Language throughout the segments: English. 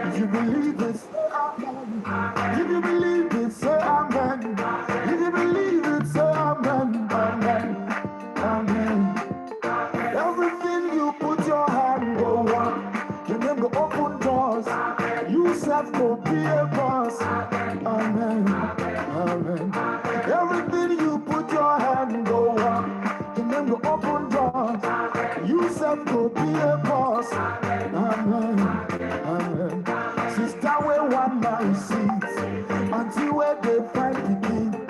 If you believe it, say amen. If you believe it, say amen. If you believe it, say amen. Amen. Amen. Everything you put your hand go on. Your name go open doors. You self go be a boss. Amen. Amen. Everything you put your hand go on. Your name go open doors. You self go be a boss. Amen. Amen. Sister, where one man sees until where they find the king.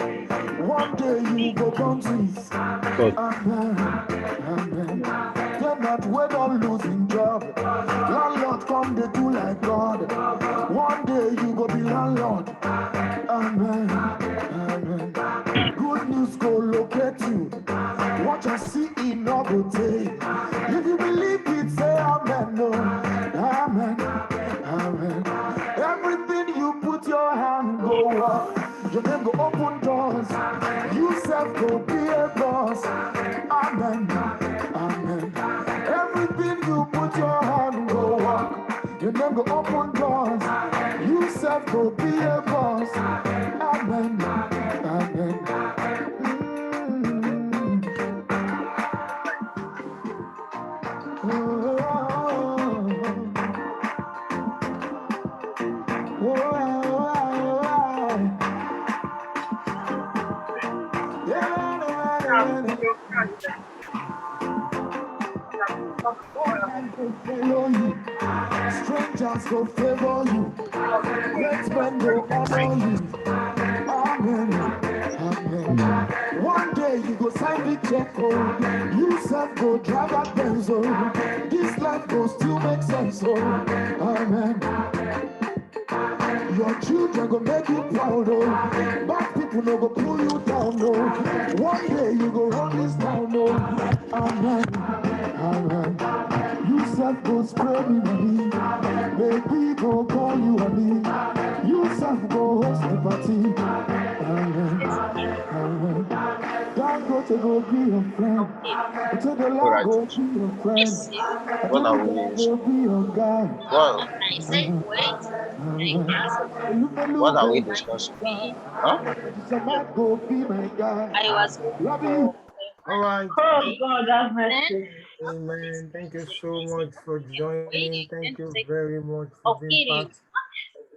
One day you go come to. Amen. Amen. They're not wait on losing job. Landlord come they do like God. One day you go be landlord. Amen. Amen. Good news go locate you. What you see in no go take. If you believe it, say amen. No. Amen. Amen. Everything you put your hand go up. Your name go open doors. You self go be a boss. Amen. Amen. Everything you put your hand go up. Your name go open doors. You self go be a boss. Amen. Amen. Oh, oh, oh, follow you. Strangers go favor you. Let men go honor you. Amen. Amen. One day you go sign the check. Oh, you self go drive a Benz. Oh, this life go still make sense. Oh, amen. Your children go make you proud. Oh, bad people no go pull you down. Oh, one day you go run this town. Oh, amen. Amen. You self go spray me money. Baby go call you honey. You self go host the party. Amen. Amen. God go to go be your friend. To the All Lord right. go be your friend. To What are the we? God go be your guy. What Amen. Amen. Look at What look are we go discussing? be my Huh? guy. Somebody go be my guy. Love you. All right. Oh God, have mercy. Amen. Thank you so much for joining. Thank you very much for being part of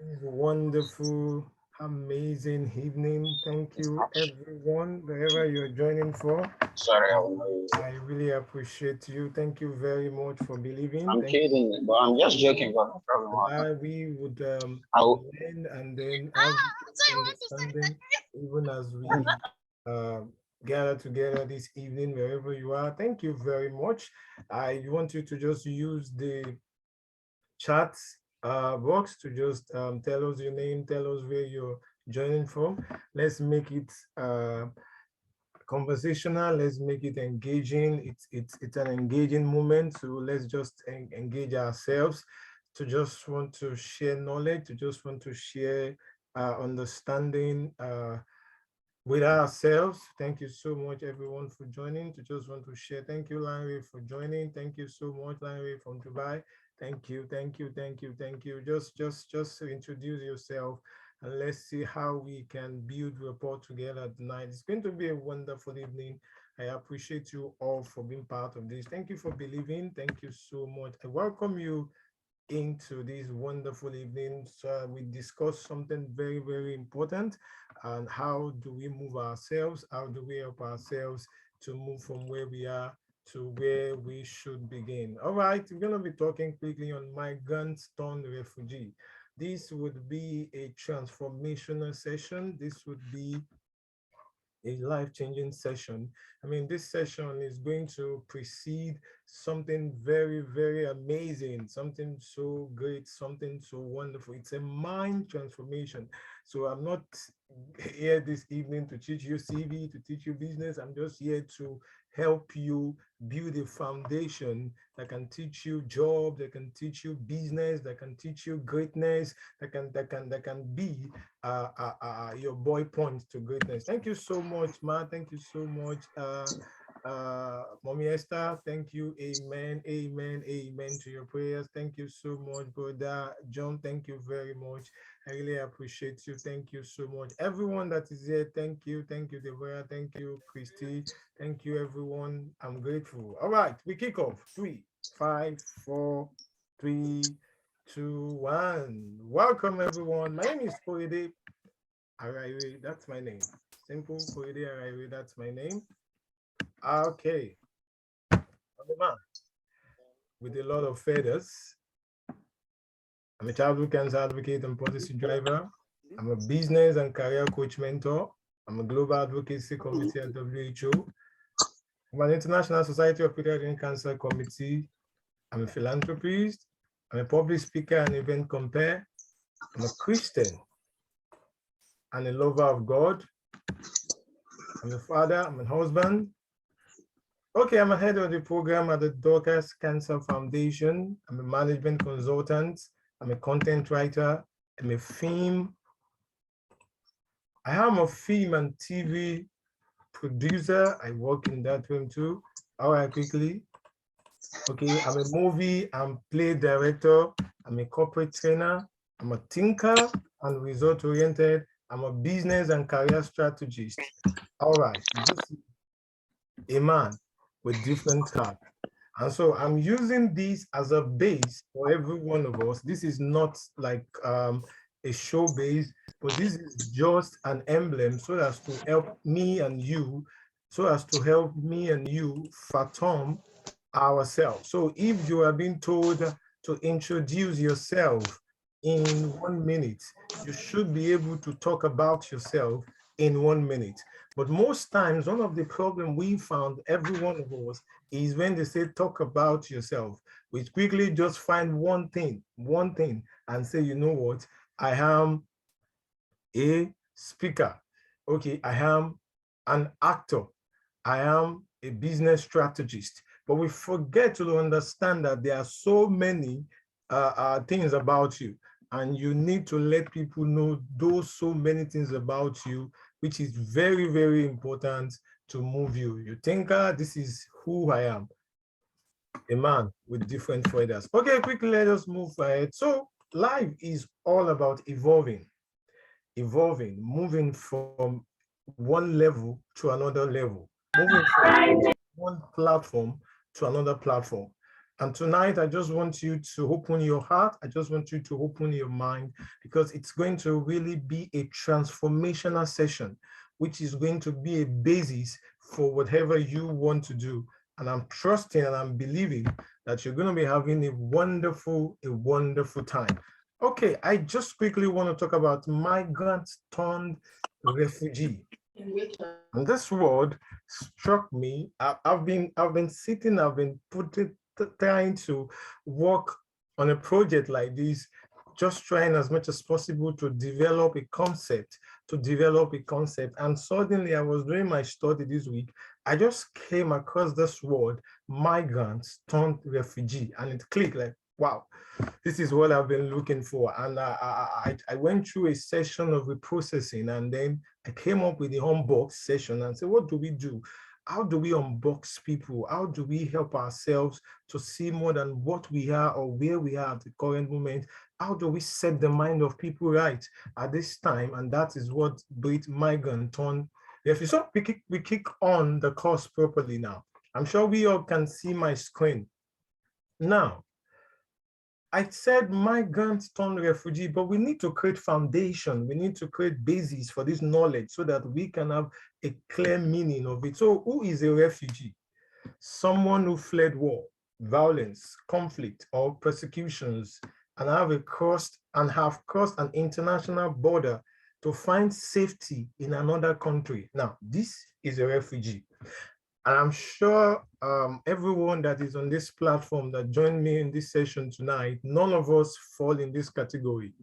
this wonderful, amazing evening. Thank you, everyone, wherever you're joining for. Sorry, I will not use it. I really appreciate you. Thank you very much for believing. I'm Thank you. kidding, but I'm just joking. But no problem. We would I'll, learn and then have understanding even as we uh, gather together this evening, wherever you are. Thank you very much. I want you to just use the chat box to just tell us your name, tell us where you're joining from. Let's make it conversational. Let's make it engaging. It's an engaging moment. So let's just engage ourselves to just want to share knowledge, to just want to share understanding with ourselves. Thank you so much, everyone, for joining. To just want to share. Thank you, Larry, for joining. Thank you so much, Larry, from Dubai. Thank you, thank you, thank you, thank you. Just to introduce yourself, and let's see how we can build rapport together tonight. It's going to be a wonderful evening. I appreciate you all for being part of this. Thank you for believing. Thank you so much. I welcome you into this wonderful evening. So we discuss something very, very important, and how do we move ourselves? How do we help ourselves to move from where we are to where we should begin? All right, we're going to be talking quickly on migrants turned refugee. This would be a transformational session. This would be a life-changing session. I mean, this session is going to precede something very, very amazing, something so great, something so wonderful. It's a mind transformation. So I'm not here this evening to teach you CV, to teach you business. I'm just here to help you build a foundation that can teach you job, that can teach you business, that can teach you greatness, that can be your boy point to greatness. Thank you so much, Ma. Thank you so much, Mommy Esther, thank you. Amen, amen, amen to your prayers. Thank you so much, brother John. Thank you very much. I really appreciate you. Thank you so much. Everyone that is here, thank you. Thank you, Deborah. Thank you, Christy. Thank you, everyone. I'm grateful. All right, we kick off. 3, 5, 4, 3, 2, 1. Welcome, everyone. My name is Korede. Araiwe, that's my name. Simple Korede Araiwe, that's my name. Okay. I'm a man with a lot of feathers. I'm a childhood cancer advocate and policy driver. I'm a business and career coach mentor. I'm a global advocacy committee at WHO. I'm an International Society of Pediatric Cancer Committee. I'm a philanthropist. I'm a public speaker and event compare. I'm a Christian and a lover of God. I'm a father. I'm a husband. Okay, I'm a head of the program at the Dorcas Cancer Foundation. I'm a management consultant. I'm a content writer. I'm a film. I am a film and TV producer. I work in that room too. All right, quickly. Okay, I'm a movie and play director. I'm a corporate trainer. I'm a thinker and result-oriented. I'm a business and career strategist. All right, this is a man with different hats. And so I'm using this as a base for every one of us. This is not like a show base, but this is just an emblem so as to help me and you, fathom ourselves. So if you are being told to introduce yourself in 1 minute, you should be able to talk about yourself in 1 minute. But most times, one of the problems we found, every one of us, is when they say talk about yourself, we quickly just find one thing, and say, you know what, I am a speaker. Okay, I am an actor. I am a business strategist. But we forget to understand that there are so many things about you, and you need to let people know those so many things about you, which is very, very important to move you. You think, this is who I am, a man with different feathers. Okay, quickly, let us move ahead. So life is all about evolving, moving from one level to another level, moving from one platform to another platform. And tonight, I just want you to open your heart. I just want you to open your mind, because it's going to really be a transformational session, which is going to be a basis for whatever you want to do. And I'm trusting and I'm believing that you're going to be having a wonderful time. Okay, I just quickly want to talk about migrants turned refugee. And this word struck me. I've been trying to work on a project like this, just trying as much as possible to develop a concept. And suddenly I was doing my study this week. I just came across this word, migrants turned refugee, and it clicked like, wow, this is what I've been looking for. And I went through a session of reprocessing, and then I came up with the unbox session and said, what do we do? How do we unbox people? How do we help ourselves to see more than what we are or where we are at the current moment? How do we set the mind of people right at this time? And that is what Brit Migrant turned. If you saw, we kick on the course properly now. I'm sure we all can see my screen. Now, I said migrants turn refugee, but we need to create foundation. We need to create basis for this knowledge so that we can have a clear meaning of it. So who is a refugee? Someone who fled war, violence, conflict, or persecutions, and have crossed an international border to find safety in another country. Now, this is a refugee. And I'm sure everyone that is on this platform that joined me in this session tonight, none of us fall in this category.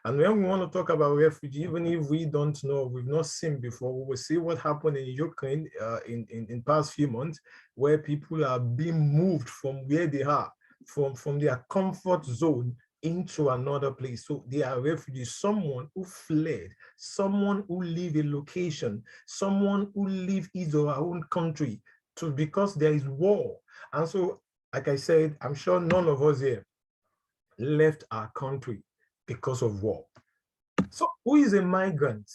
And when we want to talk about refugee, even if we don't know, we've not seen before, we will see what happened in Ukraine in past few months, where people are being moved from where they are, from their comfort zone into another place. So they are refugees, someone who fled, someone who leave a location, someone who leave his or her own country because there is war. And so, like I said, I'm sure none of us here left our country because of war. So who is a migrant?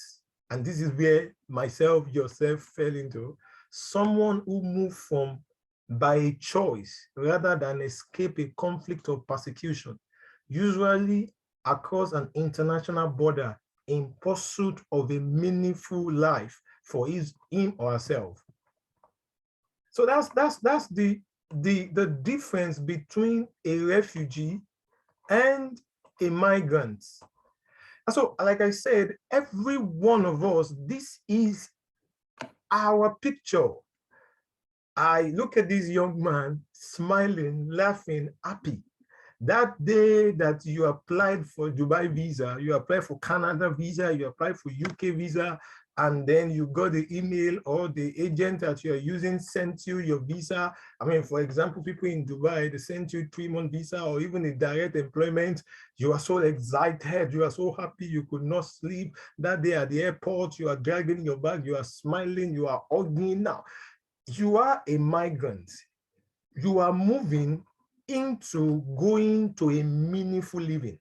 And this is where myself, yourself fell into. Someone who moved from by a choice rather than escape a conflict or persecution, usually across an international border in pursuit of a meaningful life for him or herself. So that's the difference between a refugee and a migrant. And so, like I said, every one of us, this is our picture. I look at this young man smiling, laughing, happy. That day that you applied for Dubai visa, you applied for Canada visa, you applied for UK visa, and then you got the email or the agent that you're using sent you your visa. I mean, for example, people in Dubai, they sent you 3-month visa or even a direct employment. You are so excited, you are so happy, you could not sleep. That day at the airport, you are dragging your bag, you are smiling, you are hugging. Now, you are a migrant. You are moving into going to a meaningful living.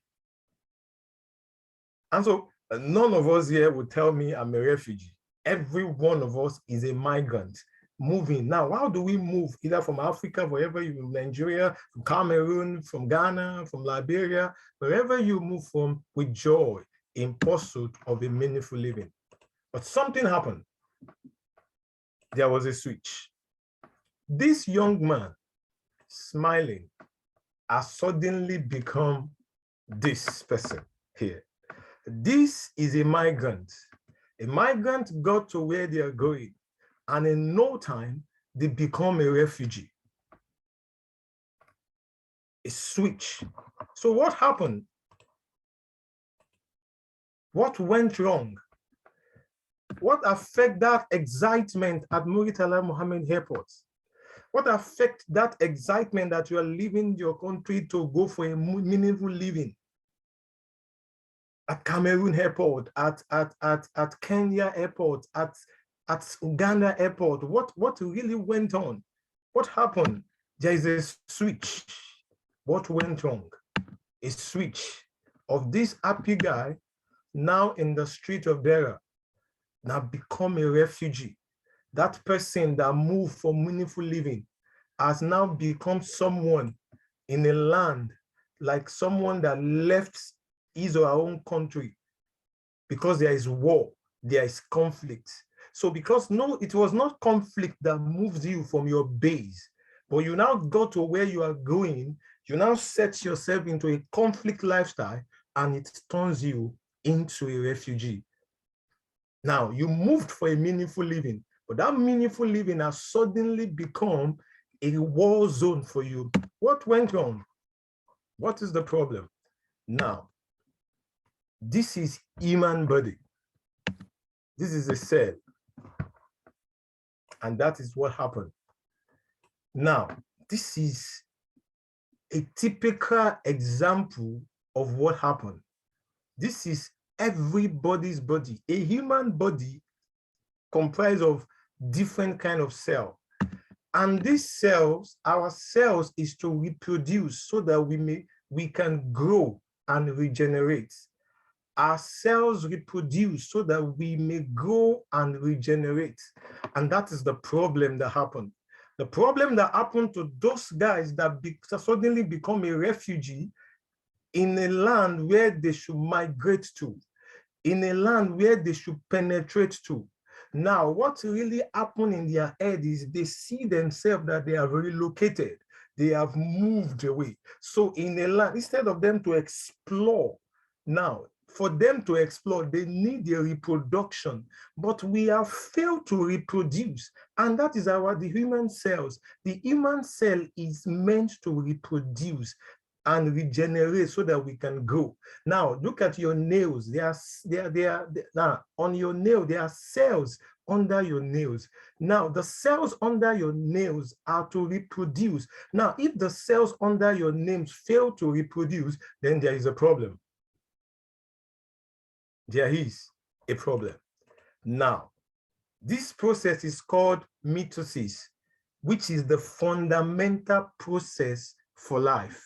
And so none of us here would tell me I'm a refugee. Every one of us is a migrant moving. Now, how do we move? Either from Africa, wherever you in Nigeria, from Cameroon, from Ghana, from Liberia, wherever you move from, with joy in pursuit of a meaningful living. But something happened. There was a switch. This young man, smiling, has suddenly become this person here. This is a migrant. A migrant got to where they are going, and in no time, they become a refugee. A switch. So what happened? What went wrong? What affected that excitement at Muritala Mohammed Airport? What affects that excitement that you are leaving your country to go for a meaningful living? At Cameroon airport, at Kenya airport, at Uganda airport, what really went on? What happened? There is a switch. What went wrong? A switch of this happy guy now in the street of Dera, now become a refugee. That person that moved for meaningful living has now become someone in a land, like someone that left his or her own country because there is war, there is conflict. So because it was not conflict that moves you from your base, but you now go to where you are going, you now set yourself into a conflict lifestyle and it turns you into a refugee. Now, you moved for a meaningful living, but that meaningful living has suddenly become a war zone for you. What went wrong? What is the problem? Now, this is human body. This is a cell. And that is what happened. Now, this is a typical example of what happened. This is everybody's body. A human body comprised of different kind of cells. And these cells, our cells, is to reproduce so that we can grow and regenerate. Our cells reproduce so that we may grow and regenerate. And that is the problem that happened. The problem that happened to those guys that suddenly become a refugee in a land where they should migrate to, in a land where they should penetrate to. Now, what really happened in their head is they see themselves that they have relocated, they have moved away. So in a land, instead of them to explore, now, for them to explore, they need their reproduction, but we have failed to reproduce. And that is the human cells. The human cell is meant to reproduce and regenerate so that we can grow. Now, look at your nails. Now, on your nail, there are cells under your nails. Now, the cells under your nails are to reproduce. Now, if the cells under your nails fail to reproduce, then there is a problem. There is a problem. Now, this process is called mitosis. which is the fundamental process for life.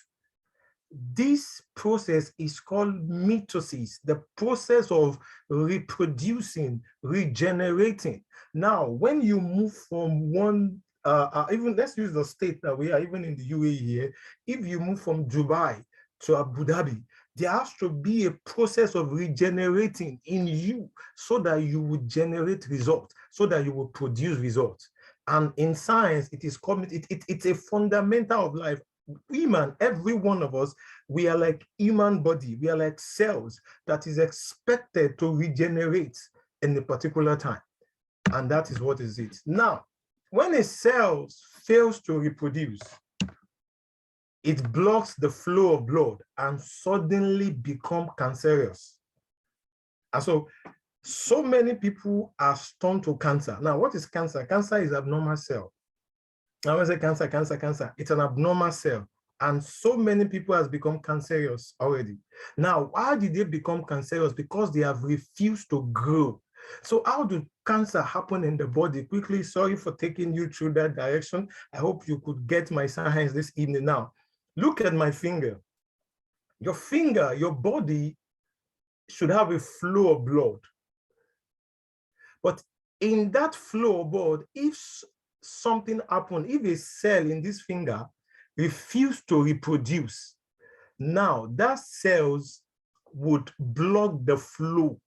This process is called mitosis, the process of reproducing, regenerating. Now, when you move from one, even let's use the state that we are, even in the UAE here, if you move from Dubai to Abu Dhabi, there has to be a process of regenerating in you so that you would generate results, so that you will produce results. And in science, it is called, it's a fundamental of life. Human, every one of us, we are like human body, we are like cells that is expected to regenerate in a particular time. And that is what is it. Now, when a cell fails to reproduce, it blocks the flow of blood and suddenly become cancerous. And so many people are stunned to cancer. Now, what is cancer? Cancer is abnormal cell. I always say cancer. It's an abnormal cell. And so many people has become cancerous already. Now, why did they become cancerous? Because they have refused to grow. So how do cancer happen in the body? Quickly, sorry for taking you through that direction. I hope you could get my science this evening. Now, look at my finger. Your finger, your body should have a flow of blood. But in that flow of blood, if something happened, if a cell in this finger refused to reproduce, now that cells would block the flow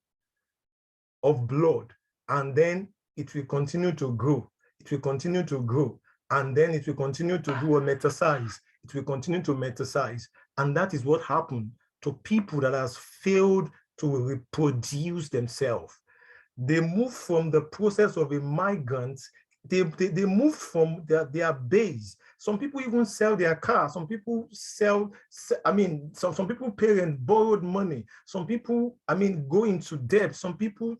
of blood, and then it will continue to grow. It will continue to grow, and then it will continue to do a metasize. It will continue to metasize, and that is what happened to people that has failed to reproduce themselves. They move from the process of a migrant. They move from their base. Some people even sell their car. Some people some people parents borrowed money. Some people, go into debt. Some people,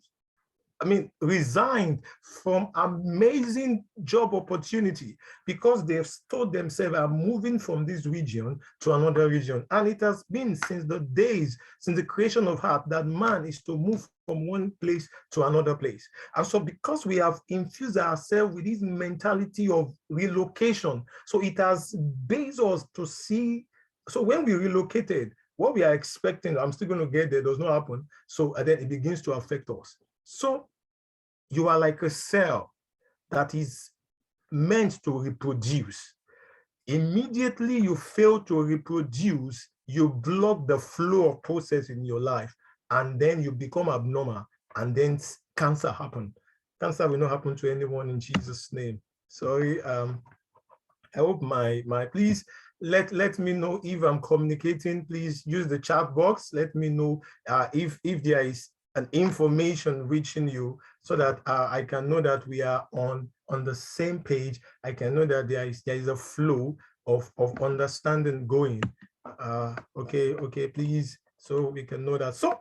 resigned from amazing job opportunity because they've told themselves are moving from this region to another region. And it has been since the days, since the creation of earth, that man is to move from one place to another place. And so because we have infused ourselves with this mentality of relocation, so it has based us to see, so when we relocated, what we are expecting, I'm still going to get there, does not happen. So then it begins to affect us. So you are like a cell that is meant to reproduce. Immediately you fail to reproduce, you block the flow of process in your life, and then you become abnormal, and then cancer happens. Cancer will not happen to anyone in Jesus' name. Sorry, I hope please let me know if I'm communicating. Please use the chat box. Let me know if there is an information reaching you, so that I can know that we are on the same page. I can know that there is a flow of understanding going. Okay, please, so we can know that. So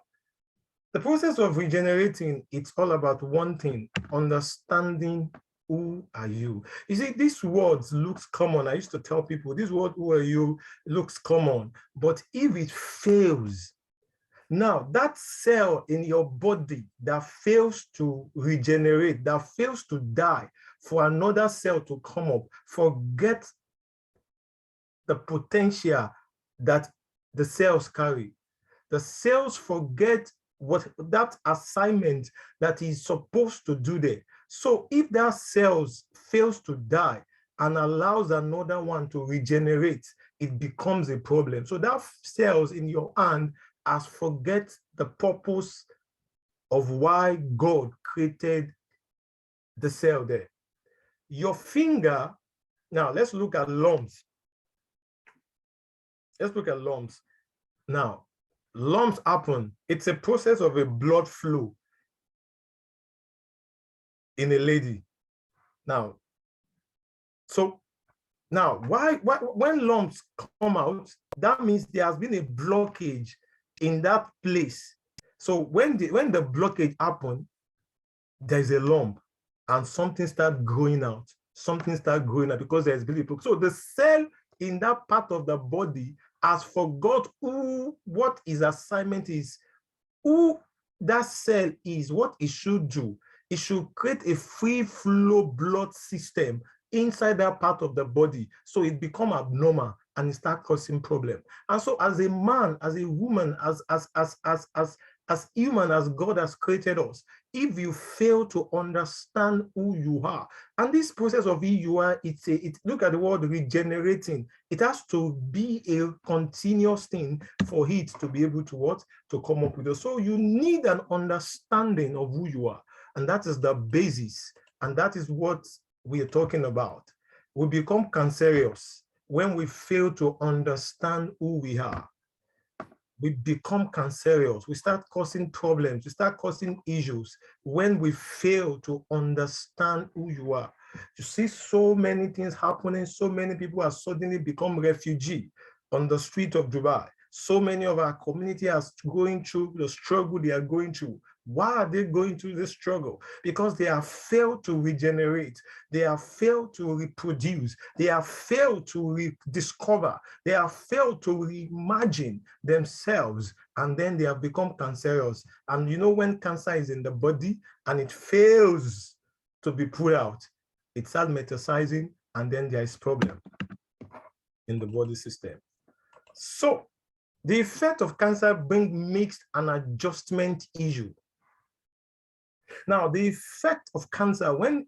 the process of regenerating, it's all about one thing: understanding who are you. You see, these words looks common. I used to tell people this word, who are you, looks common, but if it fails, now, that cell in your body that fails to regenerate, that fails to die for another cell to come up, forget the potential that the cells carry. The cells forget what that assignment that is supposed to do there. So if that cells fails to die and allows another one to regenerate, it becomes a problem. So that cells in your hand as forget the purpose of why God created the cell there. Your finger, now let's look at lumps. Let's look at lumps. Now, lumps happen. It's a process of a blood flow in a lady. Now, why when lumps come out, that means there has been a blockage in that place. So when the blockage happens, there's a lump and something starts growing out. Something starts growing out because there's really. So the cell in that part of the body has forgot what its assignment is, who that cell is, what it should do. It should create a free flow blood system inside that part of the body. So it become abnormal and it start causing problem. And so as a man, as a woman, as human as God has created us, if you fail to understand who you are, and this process of who you are, look at the word regenerating. It has to be a continuous thing for it to be able to what? To come up with it. So you need an understanding of who you are. And that is the basis. And that is what we are talking about. We become cancerous when we fail to understand who we are. We become cancerous. We start causing problems. We start causing issues when we fail to understand who you are. You see so many things happening. So many people have suddenly become refugees on the street of Dubai. So many of our community are going through the struggle they are going through. Why are they going through this struggle? Because they have failed to regenerate. They have failed to reproduce. They have failed to rediscover. They have failed to reimagine themselves, and then they have become cancerous. And you know, when cancer is in the body and it fails to be pulled out, it starts metastasizing, and then there is problem in the body system. So the effect of cancer brings mixed and adjustment issue. Now, the effect of cancer when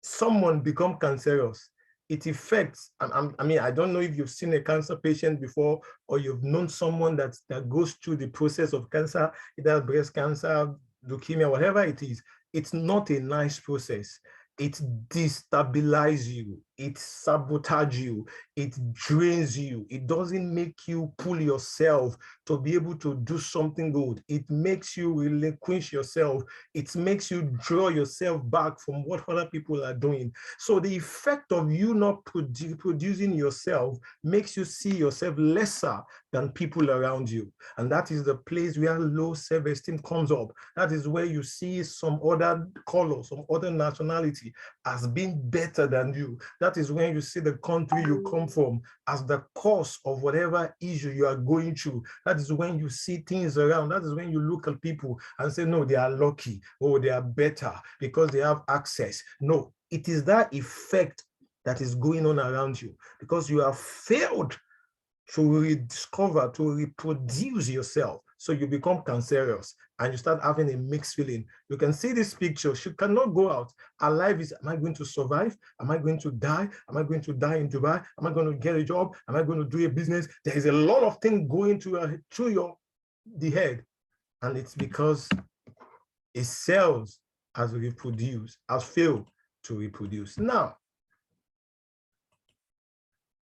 someone becomes cancerous, it affects, I mean, I don't know if you've seen a cancer patient before, or you've known someone that goes through the process of cancer, either breast cancer, leukemia, whatever it is. It's not a nice process. It destabilizes you, it sabotages you, it drains you. It doesn't make you pull yourself to be able to do something good. It makes you relinquish yourself. It makes you draw yourself back from what other people are doing. So the effect of you not producing yourself makes you see yourself lesser than people around you. And that is the place where low self-esteem comes up. That is where you see some other color, some other nationality as being better than you. That is when you see the country you come from as the cause of whatever issue you are going through. That is when you see things around. That is when you look at people and say, no, they are lucky, or they are better because they have access. No, it is that effect that is going on around you because you have failed to rediscover, to reproduce yourself. So you become cancerous and you start having a mixed feeling. You can see this picture. She cannot go out. Her life is, am I going to survive? Am I going to die? Am I going to die in Dubai? Am I going to get a job? Am I going to do a business? There is a lot of things going through the head. And it's because a cells has failed to reproduce. Now,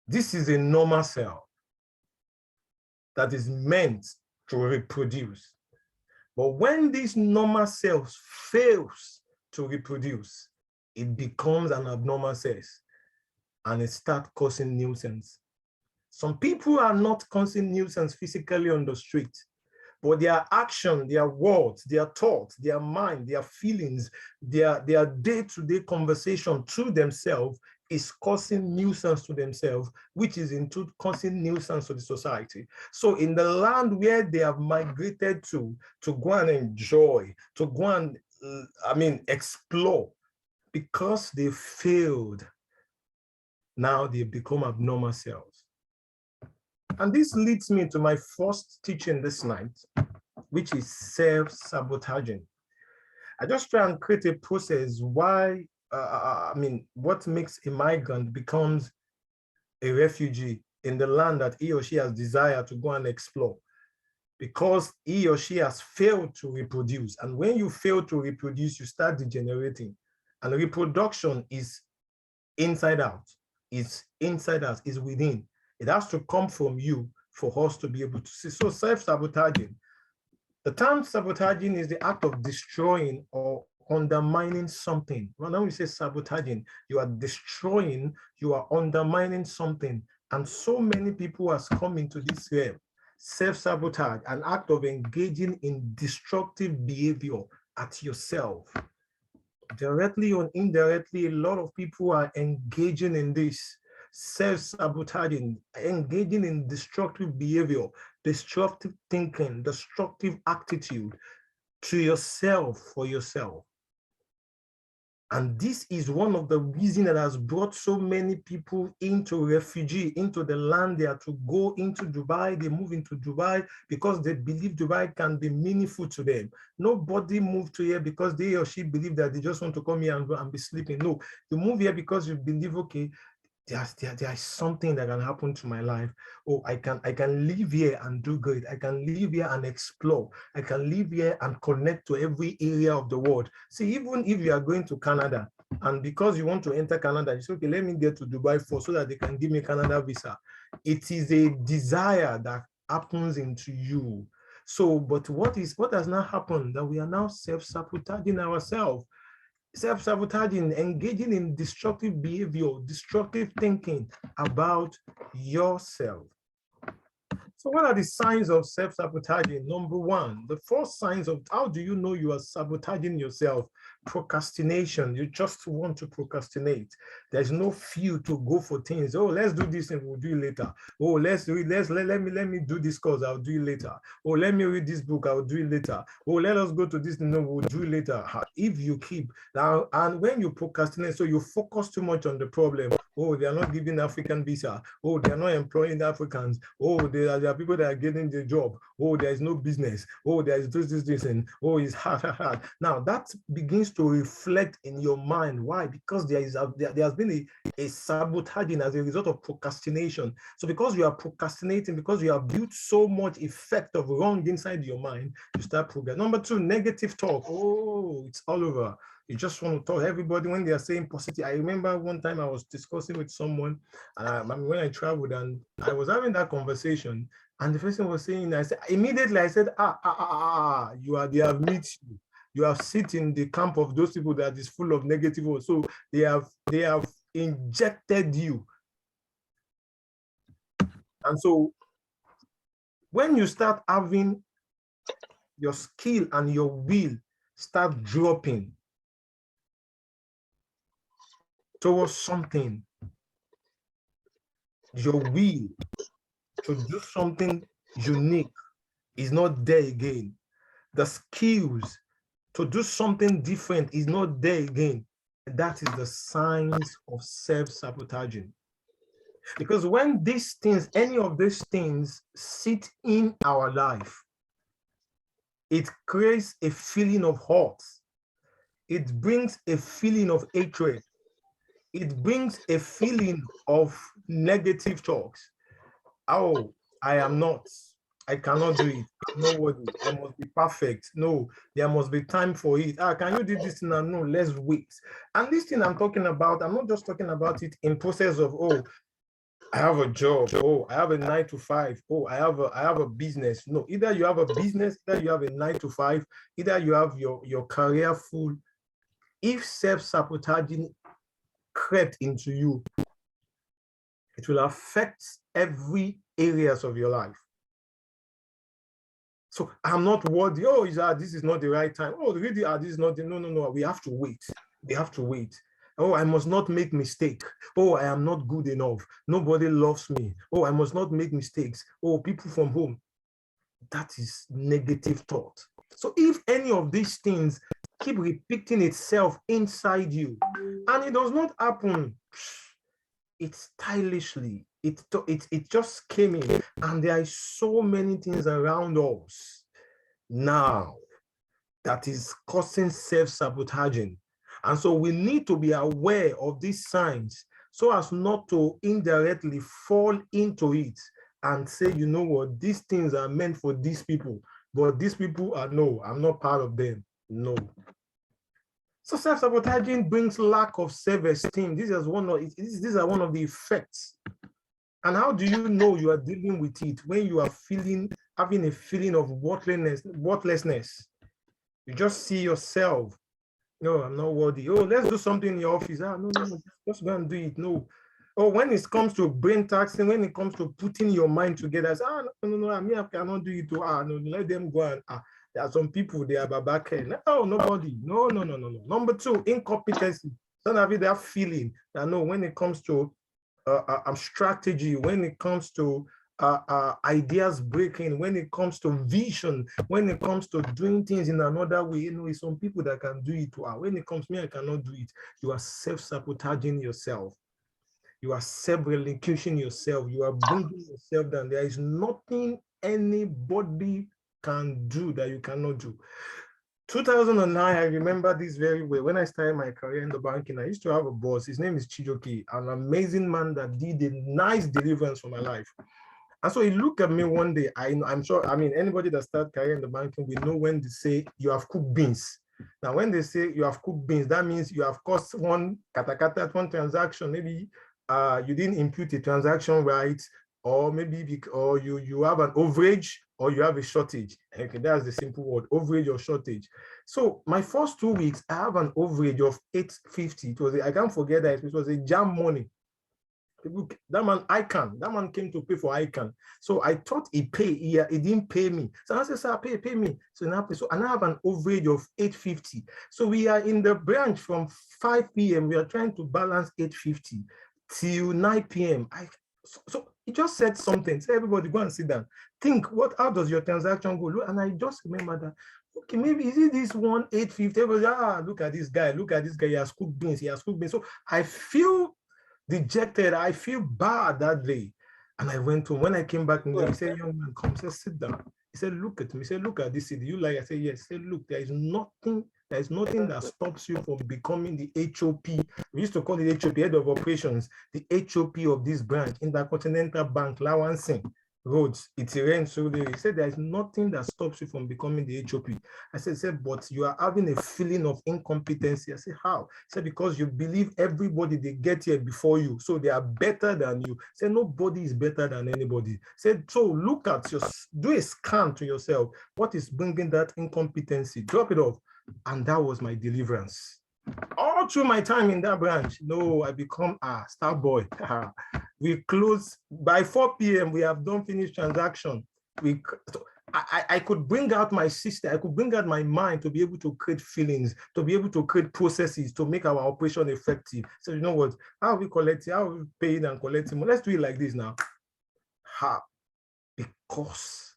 this is a normal cell that is meant to reproduce. But when these normal cells fails to reproduce, it becomes an abnormal cell and it starts causing nuisance. Some people are not causing nuisance physically on the street, but their action, their words, their thoughts, their mind, their feelings, their day-to-day conversation to themselves is causing nuisance to themselves, which is into causing nuisance to the society. So in the land where they have migrated to go and enjoy, to go and, explore, because they failed, now they become abnormal cells. And this leads me to my first teaching this night, which is self-sabotaging. I just try and create a process why, what makes a migrant becomes a refugee in the land that he or she has desired to go and explore, because he or she has failed to reproduce. And when you fail to reproduce, you start degenerating. And reproduction is inside out, is within. It has to come from you for us to be able to see. So self-sabotaging. The term sabotaging is the act of destroying or undermining something. When we say sabotaging, you are destroying, you are undermining something. And so many people has come into this realm. Self-sabotage, an act of engaging in destructive behavior at yourself. Directly or indirectly, a lot of people are engaging in this. Self-sabotaging, engaging in destructive behavior, destructive thinking, destructive attitude to yourself, for yourself. And this is one of the reasons that has brought so many people into refugee, into the land there to go into Dubai. They move into Dubai because they believe Dubai can be meaningful to them. Nobody moved to here because they or she believe that they just want to come here and be sleeping. No, you move here because you believe, okay, there is something that can happen to my life. Oh, I can live here and do great. I can live here and explore. I can live here and connect to every area of the world. See, even if you are going to Canada, and because you want to enter Canada, you say, okay, let me get to Dubai first so that they can give me Canada visa. It is a desire that happens into you. So, but what has now happened? That we are now self-sabotaging ourselves. Self-sabotaging, engaging in destructive behavior, destructive thinking about yourself. So what are the signs of self-sabotaging? Number one, the first signs of how do you know you are sabotaging yourself? Procrastination. You just want to procrastinate. There's no feel to go for things. Oh, let's do this and we'll do it later. Oh, let me do this course, I'll do it later. Oh, let me read this book, I'll do it later. Oh, let us go to this, no, we'll do it later. If you keep now, and when you procrastinate, so you focus too much on the problem. Oh, they are not giving African visa. Oh, they are not employing Africans. Oh, there are people that are getting the job. Oh, there is no business. Oh, there is this, and oh, it's hard. Now that begins to reflect in your mind. Why? Because there has been a sabotaging as a result of procrastination. So because you are procrastinating, because you have built so much effect of wrong inside your mind, you start progress. Number two, negative talk. Oh, it's all over. You just want to tell everybody when they are saying positive. I remember one time I was discussing with someone, and when I traveled and I was having that conversation, and the person was saying, I said, immediately I said, they have met you. You have sit in the camp of those people that is full of negative words. So they have injected you. And so when you start having your skill and your will start dropping towards something, your will to do something unique is not there again. The skills to do something different is not there again. That is the signs of self-sabotaging. Because when these things, any of these things sit in our life, it creates a feeling of hurt. It brings a feeling of hatred. It brings a feeling of negative talks. Oh, I am not. I cannot do it. I'm not worthy. I must be perfect. No, there must be time for it. Can you do this now? No, let's wait. And this thing I'm talking about, I'm not just talking about it in process of, oh, I have a job. Oh, I have a 9 to 5. Oh, I have a business. No, either you have a business, either you have a 9 to 5, either you have your career full. If self-sabotaging crept into you, it will affect every areas of your life. So I'm not worthy. Oh, this is not the right time. Oh, really, this is not the, no. We have to wait. We have to wait. Oh, I must not make mistake. Oh, I am not good enough. Nobody loves me. Oh, I must not make mistakes. Oh, people from home. That is negative thought. So if any of these things keep repeating itself inside you, and it does not happen, it's stylishly, it just came in, and there are so many things around us now that is causing self-sabotaging. And so we need to be aware of these signs so as not to indirectly fall into it and say, you know what, these things are meant for these people, but these people are, no, I'm not part of them. No. So self-sabotaging brings lack of self-esteem. These are one of the effects. And how do you know you are dealing with it when you are having a feeling of worthlessness? You just see yourself. No, I'm not worthy. Oh, let's do something in your office. No, just go and do it. No. Oh, when it comes to brain taxing, when it comes to putting your mind together, say, no, I cannot do it. No, let them go and there are some people, they are back. No, nobody. No. Number two, incompetency. Don't have that feeling that no, when it comes to strategy, when it comes to ideas breaking, when it comes to vision, when it comes to doing things in another way. You know, it's some people that can do it. When it comes to me, I cannot do it. You are self-sabotaging yourself. You are self-relinquishing yourself. You are bringing yourself down. There is nothing anybody can do that you cannot do. 2009, I remember this very well. When I started my career in the banking, I used to have a boss. His name is Chijoki, an amazing man that did a nice deliverance for my life. And so he looked at me one day. I'm sure, I mean, anybody that starts career in the banking, we know when they say you have cooked beans. Now, when they say you have cooked beans, that means you have caused one katakata, one transaction. Maybe you didn't impute a transaction right, or maybe or you have an overage or you have a shortage. Okay, that's the simple word, overage or shortage. So my first 2 weeks, I have an overage of 850. It was I can't forget that it was a jam money. That man came to pay for ICANN. So I thought he didn't pay me. So I said, sir, pay me. So now I have an overage of 850. So we are in the branch from 5 p.m. We are trying to balance 850 till 9 p.m. So he just said something. Say, everybody go and sit down. Think, how does your transaction go? And I just remember that, okay, maybe is it this one 850? Everybody, look at this guy. He has cooked beans. So I feel dejected. I feel bad that day. And I went to, when I came back, he said, young man, come, said, sit down. He said, look at me. He said, look at this city. You like? I said, yes. He said, look, there is nothing that stops you from becoming the HOP. We used to call it HOP, head of operations, the HOP of this branch, Intercontinental Bank, Lawansing Roads. It's a so he said, there is nothing that stops you from becoming the HOP. I said, but you are having a feeling of incompetency. I said, how? He said, because you believe everybody, they get here before you, so they are better than you. He said, nobody is better than anybody. He said, so look at do a scan to yourself. What is bringing that incompetency? Drop it off. And that was my deliverance. All through my time in that branch, I become a star boy. We close by 4 p.m. We have done finished transaction. I could bring out my system. I could bring out my mind to be able to create feelings, to be able to create processes, to make our operation effective. So you know what? How are we collecting? How are we paying and collecting? Let's do it like this now. How? Because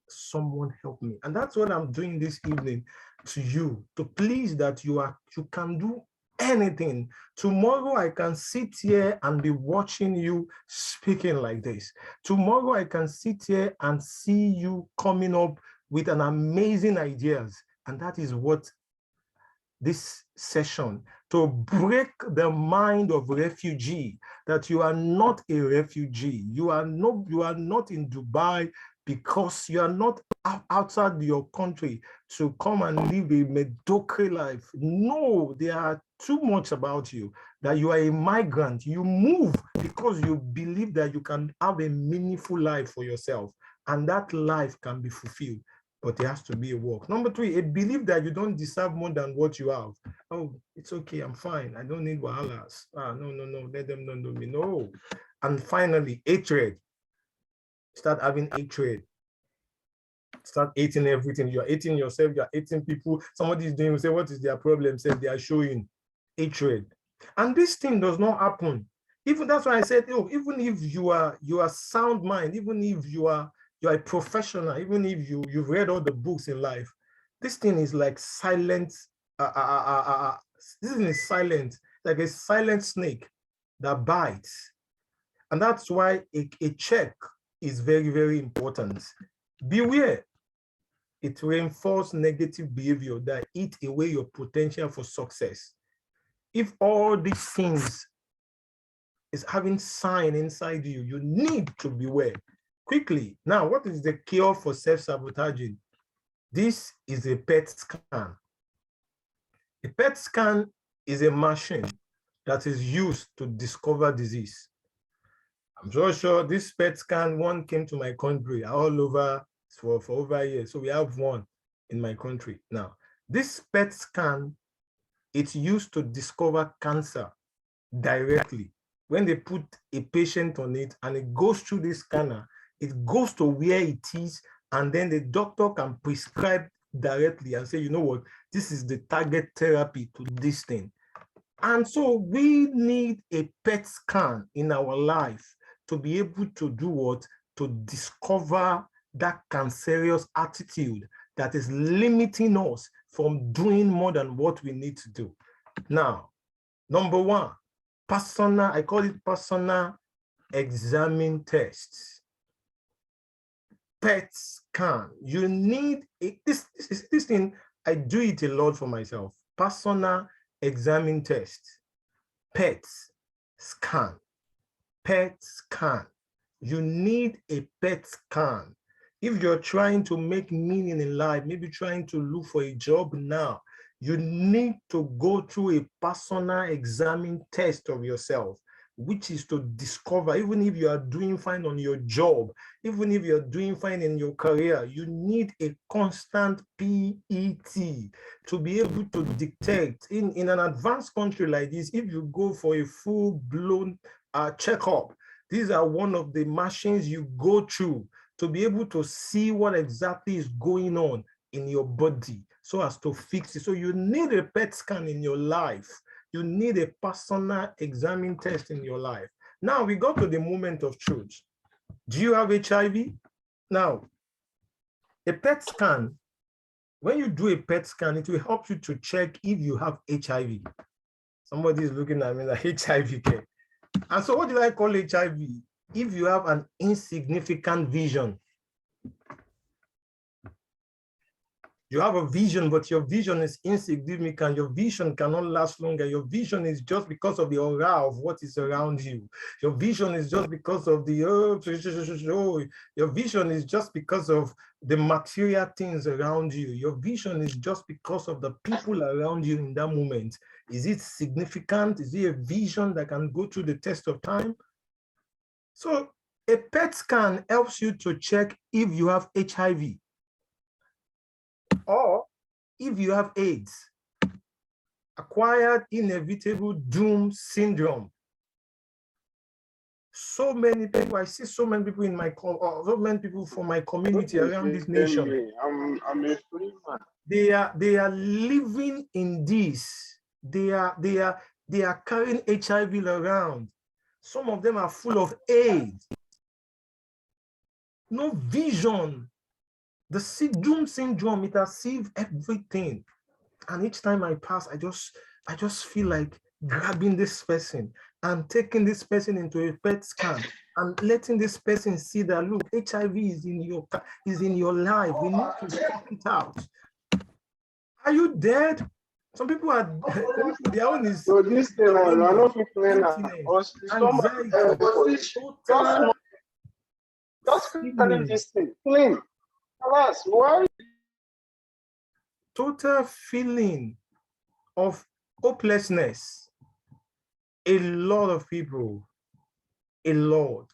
someone helped me. And that's what I'm doing this evening to you, to please that you can do anything. Tomorrow I can sit here and be watching you speaking like this. Tomorrow I can sit here and see you coming up with an amazing ideas. And that is what this session, to break the mind of refugee, that you are not a refugee. You are not in Dubai because you are not outside your country to come and live a mediocre life. No, there are too much about you, that you are a migrant. You move because you believe that you can have a meaningful life for yourself, and that life can be fulfilled, but there has to be a work. Number 3, a belief that you don't deserve more than what you have. Oh, it's okay, I'm fine. I don't need wahalas. No, let them not know me. No. And finally, hatred. Start having hatred. Start hating everything. You're hating yourself, you're hating people. Somebody is doing, say, what is their problem? Say they are showing hatred. And this thing does not happen. Even that's why I said, even if you are sound mind, even if you are a professional, even if you've read all the books in life, this thing is like silent. This thing is silent, like a silent snake that bites. And that's why a check is very, very important. Beware. It reinforces negative behavior that eat away your potential for success. If all these things is having sign inside you, you need to beware. Quickly, now, what is the cure for self-sabotaging? This is a PET scan. A PET scan is a machine that is used to discover disease. I'm sure this PET scan, one came to my country all over for over a year. So we have one in my country. Now, this PET scan, it's used to discover cancer directly. When they put a patient on it and it goes through this scanner, it goes to where it is, and then the doctor can prescribe directly and say, you know what, this is the target therapy to this thing. And so we need a PET scan in our life to be able to do what? to discover that cancerous attitude that is limiting us from doing more than what we need to do. Now, number one, personal, I call it personal examine tests. PET scan. You need this thing. I do it a lot for myself. Personal examine test. PET scan. PET scan. You need a PET scan. If you're trying to make meaning in life, maybe trying to look for a job now, you need to go through a personal examine test of yourself, which is to discover, even if you are doing fine on your job, even if you're doing fine in your career, you need a constant PET to be able to detect. In an advanced country like this, if you go for a full-blown checkup, these are one of the machines you go through to be able to see what exactly is going on in your body so as to fix it. So you need a PET scan in your life. You need a personal examine test in your life. Now we go to the moment of truth. Do you have HIV? Now, a PET scan, when you do a PET scan, it will help you to check if you have HIV. Somebody is looking at me like HIV care. And so what do I call HIV? If you have an insignificant vision. You have a vision, but your vision is insignificant. Your vision cannot last longer. Your vision is just because of the aura of what is around you. Your vision is just because of the, your vision is just because of the material things around you. Your vision is just because of the people around you in that moment. Is it significant? Is it a vision that can go through the test of time? So a PET scan helps you to check if you have HIV. Or if you have AIDS, acquired inevitable doom syndrome. So many people, I see so many people in my, so many people from my community around this nation. I'm a free man. They are living in this. They are carrying HIV around. Some of them are full of AIDS. No vision. The doom syndrome, it has seized everything. And each time I pass, I just feel like grabbing this person and taking this person into a PET scan and letting this person see that, look, HIV is in your life. We need to sort it out. Are you dead? Some people are, their own is, So this thing, I don't think anxiety, just clean this thing, clean. Alas, why? Total feeling of hopelessness. A lot of people, a lot.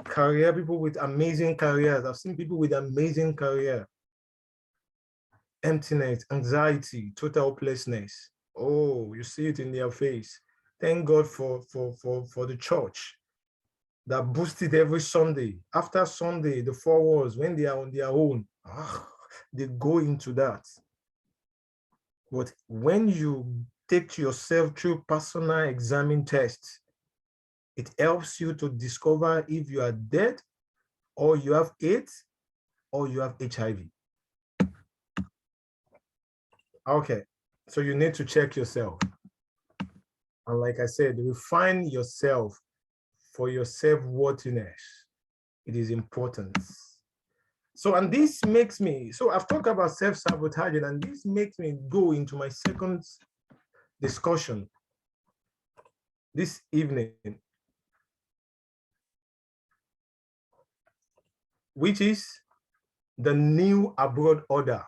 Career, people with amazing careers. I've seen people with amazing career. Emptiness, anxiety, total hopelessness. Oh, you see it in their face. Thank God for the church that boosts it every Sunday. After Sunday, the 4 walls, when they are on their own, they go into that. But when you take yourself through personal examine tests, it helps you to discover if you are dead, or you have AIDS, or you have HIV. Okay, so you need to check yourself. And like I said, refine yourself for your self-worthiness. It is important. So, and this makes me, so I've talked about self-sabotaging, and this makes me go into my second discussion this evening, which is the new abroad order.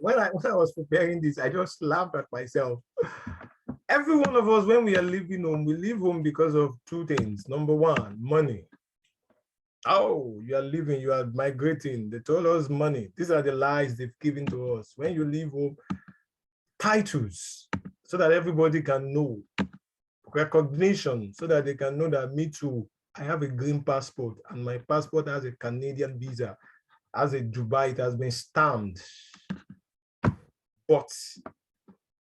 When I was preparing this, I just laughed at myself. Every one of us, when we are leaving home, we leave home because of 2 things. Number 1, money. Oh, you are leaving, you are migrating. They told us money. These are the lies they've given to us. When you leave home, titles, so that everybody can know. Recognition, so that they can know that me too, I have a green passport, and my passport has a Canadian visa, as a Dubai, it has been stamped. But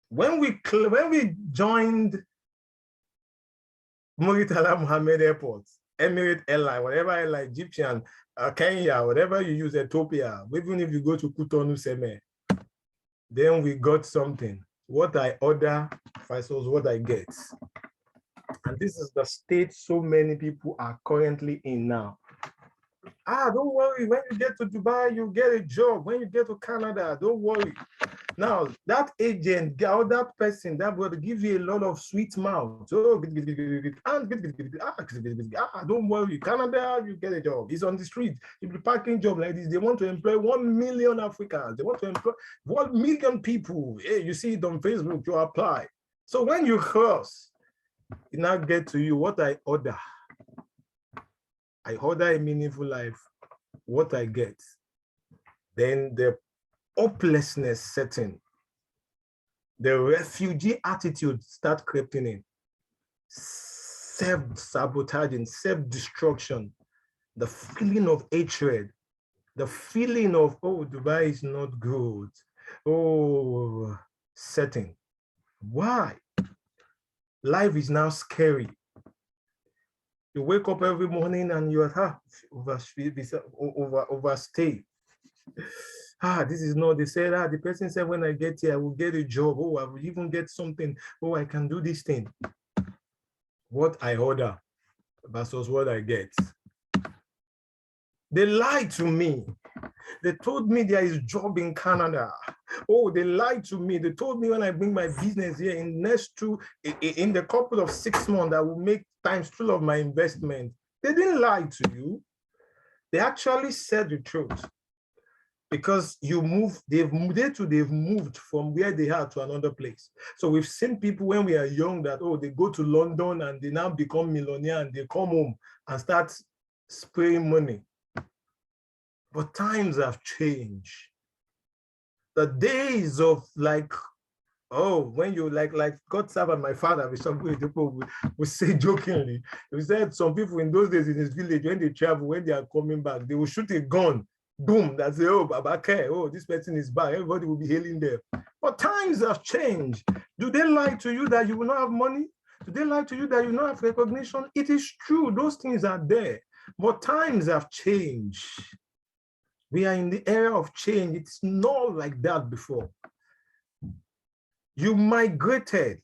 when we joined Muritala Mohammed Airport, Emirate Airline, whatever airline, Egyptian, Kenya, whatever you use, Ethiopia, even if you go to Cotonou Seme, then we got something. What I order versus what I get. And this is the state so many people are currently in now. Don't worry, when you get to Dubai, you get a job. When you get to Canada, don't worry. Now, that agent or that person that will give you a lot of sweet mouth. Don't worry, Canada, you get a job. It's on the street. If you're parking job like this, they want to employ 1 million Africans. They want to employ 1 million people. Hey, you see it on Facebook, you apply. So when you cross, it now get to you what I order. I order a meaningful life, what I get. Then the hopelessness setting, the refugee attitude start creeping in, self-sabotaging, self-destruction, the feeling of hatred, the feeling of, oh, Dubai is not good, oh, setting. Why? Life is now scary. You wake up every morning and you are overstay. This is not, they said, the person said, when I get here, I will get a job. Oh, I will even get something. Oh, I can do this thing. What I order versus what I get. They lied to me. They told me there is job in Canada. Oh, they lied to me. They told me when I bring my business here in the couple of 6 months, I will make ×2 of my investment. They didn't lie to you. They actually said the truth. Because you move, they've moved from where they are to another place. So we've seen people when we are young that, oh, they go to London and they now become millionaire and they come home and start spraying money. But times have changed. The days of like, oh, when you like God serve my father, with some people we say jokingly, we said some people in those days in his village, when they travel, when they are coming back, they will shoot a gun. Boom, that's it. Oh, Babake, oh, this person is back. Everybody will be hailing them. But times have changed. Do they lie to you that you will not have money? Do they lie to you that you will not have recognition? It is true, those things are there. But times have changed. We are in the era of change. It's not like that before. You migrated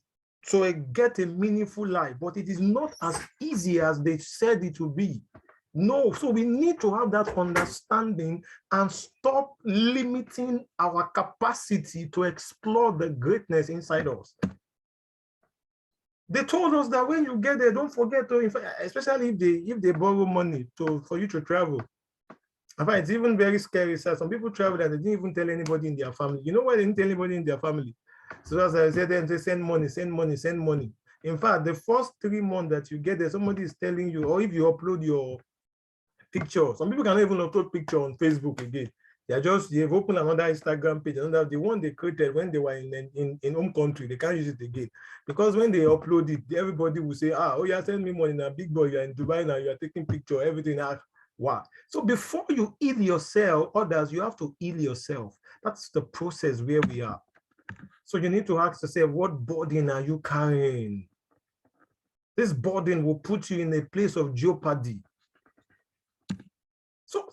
to get a meaningful life, but it is not as easy as they said it would be. No, so we need to have that understanding and stop limiting our capacity to explore the greatness inside us. They told us that when you get there, don't forget to, especially if they borrow money for you to travel. In fact, it's even very scary. So some people travel and they didn't even tell anybody in their family. You know why they didn't tell anybody in their family? So as I said, they send money, send money, send money. In fact, the first 3 months that you get there, somebody is telling you, or if you upload your picture, some people can even upload picture on Facebook again. They've opened another Instagram page, another, the one they created when they were in home country, they can't use it again. Because when they upload it, everybody will say, oh, yeah, send me money now, big boy, you're in Dubai now, you're taking picture, everything. Wow. So before you heal yourself, others, you have to heal yourself. That's the process where we are. So you need to ask yourself, what burden are you carrying? This burden will put you in a place of jeopardy. So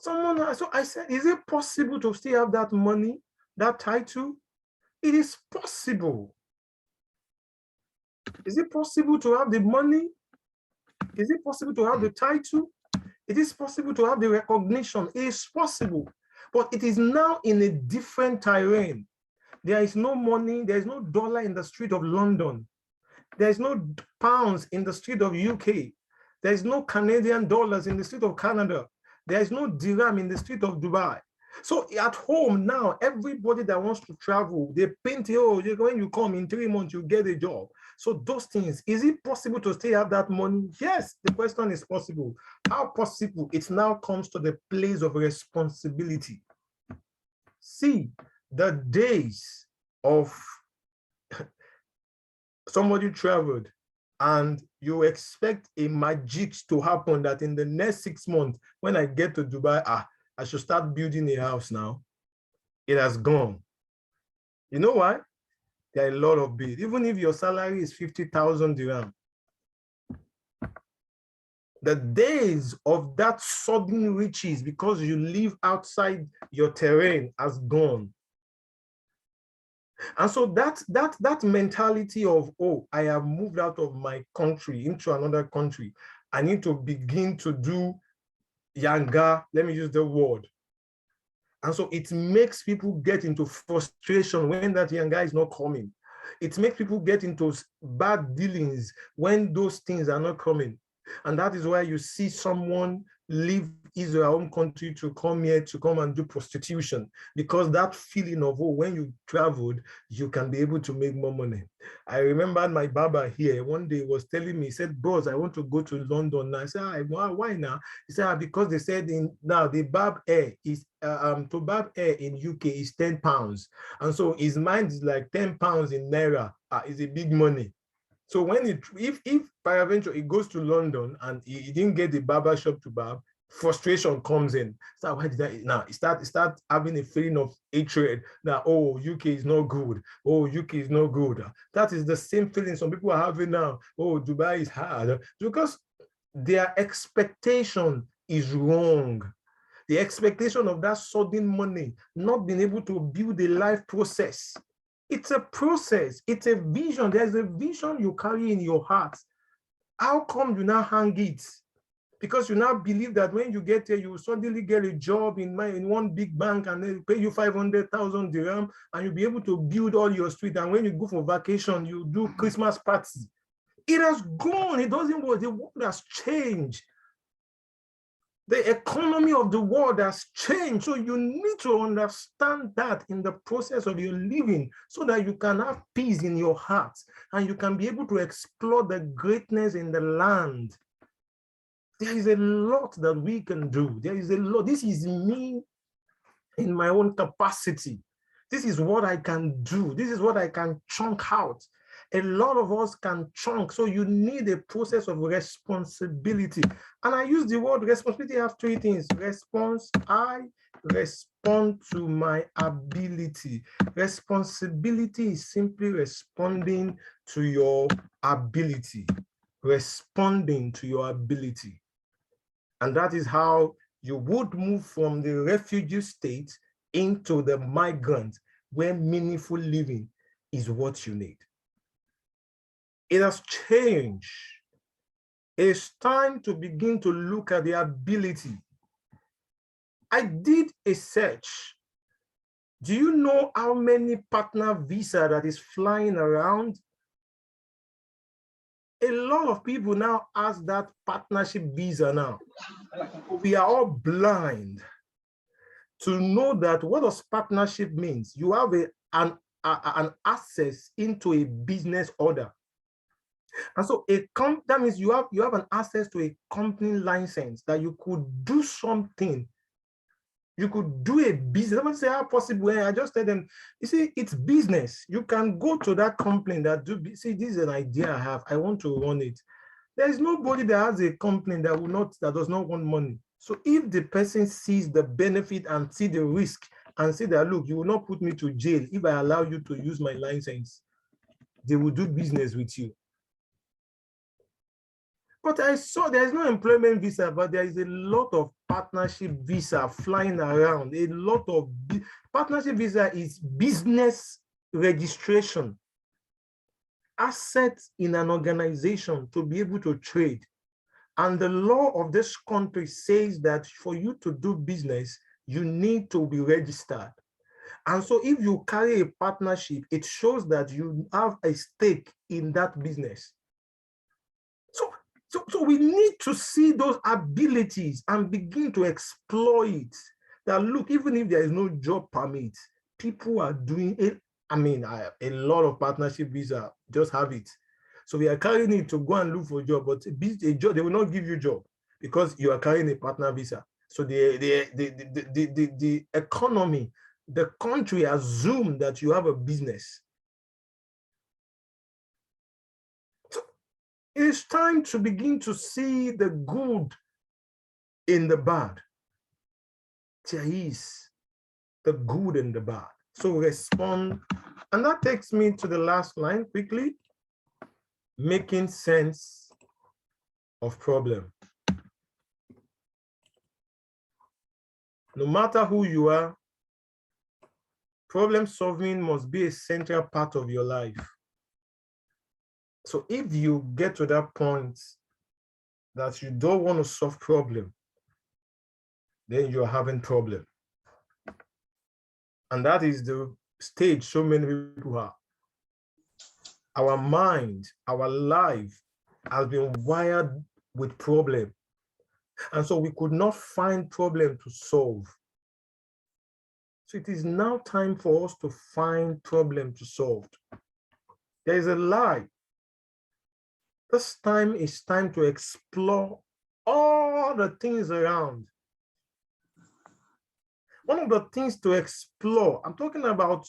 I said, is it possible to still have that money, that title? It is possible. Is it possible to have the money? Is it possible to have the title? It is possible to have the recognition. It is possible, but it is now in a different terrain. There is no money, there is no dollar in the street of London. There is no pounds in the street of UK. There is no Canadian dollars in the street of Canada. There is no dirham in the street of Dubai. So at home now, everybody that wants to travel, they paint, oh, when you come in 3 months, you get a job. So those things, is it possible to still have that money? Yes, the question is possible. How possible? It now comes to the place of responsibility. See, the days of somebody traveled and you expect a magic to happen that in the next 6 months, when I get to Dubai, I should start building a house now. It has gone. You know why? There are a lot of bills. Even if your salary is 50,000 dirham, The days of that sudden riches because you live outside your terrain has gone. And so that mentality of, oh, I have moved out of my country into another country. I need to begin to do yanga, let me use the word. And so it makes people get into frustration when that yanga is not coming. It makes people get into bad dealings when those things are not coming. And that is why you see someone leave Israel, home country, to come here to come and do prostitution, because that feeling of, oh, when you traveled, you can be able to make more money. I remember my barber here one day was telling me, he said, "Bros, I want to go to London now." I said, why now? He said, because they said now the barb hair is to barb hair in UK is £10. And so his mind is like £10 in Naira is a big money. So when if peradventure it goes to London and he didn't get the barber shop to barb, frustration comes in. So why did I now? Start having a feeling of hatred that, oh, UK is not good. Oh, UK is not good. That is the same feeling some people are having now. Oh, Dubai is hard, because their expectation is wrong. The expectation of that sudden money, not being able to build a life process. It's a process. It's a vision. There's a vision you carry in your heart. How come you now hang it? Because you now believe that when you get here, you will suddenly get a job in one big bank and they'll pay you 500,000 dirham and you'll be able to build all your street. And when you go for vacation, you do Christmas party. It has gone. It doesn't work. The world has changed. The economy of the world has changed. So you need to understand that in the process of your living so that you can have peace in your heart and you can be able to explore the greatness in the land. There is a lot that we can do. There is a lot. This is me in my own capacity. This is what I can do. This is what I can chunk out. A lot of us can chunk. So you need a process of responsibility. And I use the word responsibility. I have three things. Response, I respond to my ability. Responsibility is simply responding to your ability. Responding to your ability. And that is how you would move from the refugee state into the migrant, where meaningful living is what you need. It has changed. It's time to begin to look at the ability. I did a search. Do you know how many partner visa that is flying around? A lot of people now ask that partnership visa now. We are all blind to know that what does partnership means. You have an access into a business order. And so that means you have an access to a company license that you could do something. You could do a business. Someone say, how possible? I just tell them, you see, it's business. You can go to that company that see, this is an idea I have. I want to run it. There is nobody that has a company that does not want money. So if the person sees the benefit and see the risk and say that, look, you will not put me to jail if I allow you to use my license, they will do business with you. But I saw there is no employment visa, but there is a lot of partnership visa flying around. A lot of partnership visa is business registration, assets in an organization to be able to trade. And the law of this country says that for you to do business, you need to be registered. And so if you carry a partnership, it shows that you have a stake in that business. So we need to see those abilities and begin to exploit that. Look, even if there is no job permit, people are doing it. I mean, a lot of partnership visa just have it. So we are carrying it to go and look for a job, but a job, they will not give you a job because you are carrying a partner visa. So the economy, the country assume that you have a business. It is time to begin to see the good in the bad. There is the good and the bad. So respond. And that takes me to the last line quickly. Making sense of problem. No matter who you are, problem solving must be a central part of your life. So if you get to that point that you don't want to solve problem, then you're having problem. And that is the stage so many people are. Our mind, our life has been wired with problem. And so we could not find problem to solve. So it is now time for us to find problem to solve. There is a lie. This time is time to explore all the things around. One of the things to explore, I'm talking about,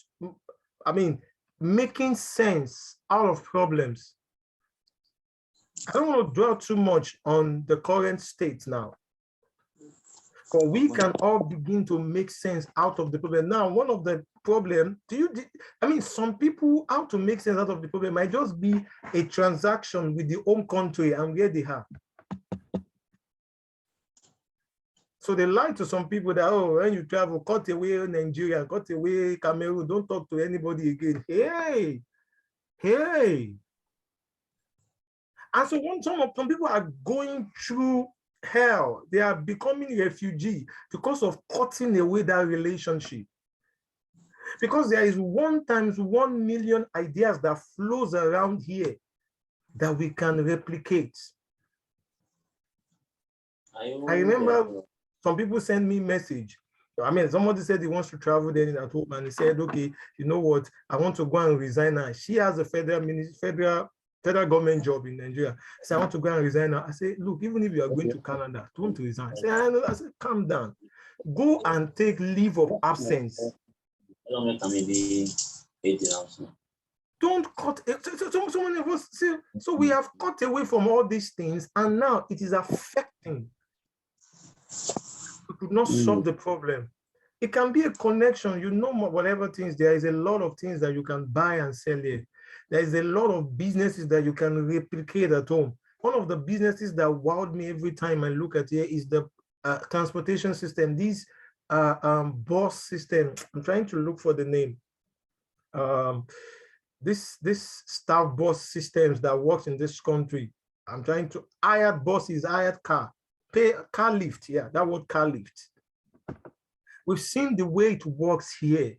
making sense out of problems. I don't want to dwell too much on the current state now. But we can all begin to make sense out of the problem. Now, one of the problem, some people, how to make sense out of the problem might just be a transaction with the home country and where they are. So they lie to some people that, oh, when you travel, cut away Nigeria, cut away Cameroon, don't talk to anybody again. Hey. And so when some people are going through hell, they are becoming refugee because of cutting away that relationship. Because there is 1 times 1 million ideas that flows around here that we can replicate. I remember some people send me message. Somebody said he wants to travel then at home, and he said, okay, you know what? I want to go and resign now. She has a federal government job in Nigeria. So I want to go and resign now. I say, look, even if you are going to Canada, don't resign. I say, I know. I said, calm down. Go and take leave of absence. Don't cut. So many of us say, so we have cut away from all these things, and now it is affecting. We could not solve the problem. It can be a connection, whatever things, there is a lot of things that you can buy and sell here. There is a lot of businesses that you can replicate at home. One of the businesses that wowed me every time I look at here is the transportation system. These bus system, I'm trying to look for the name. This staff bus systems that works in this country. I'm trying to hired buses, hired car. Pay car lift, yeah, that word car lift. We've seen the way it works here.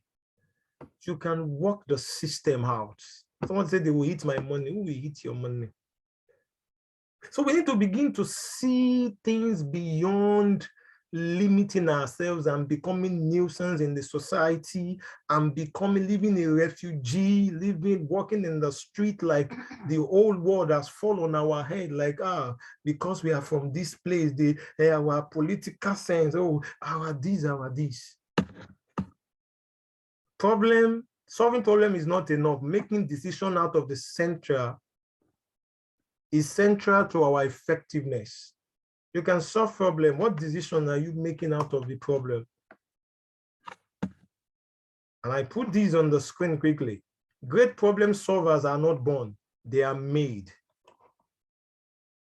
You can work the system out. Someone said they will eat my money. Who will eat your money? So we need to begin to see things beyond limiting ourselves and becoming nuisance in the society and living a refugee, walking in the street like the whole world has fallen on our head, like, because we are from this place, our political sense, our this. Solving problem is not enough. Making decision out of the central is central to our effectiveness. You can solve problem. What decision are you making out of the problem? And I put these on the screen quickly. Great problem solvers are not born, they are made.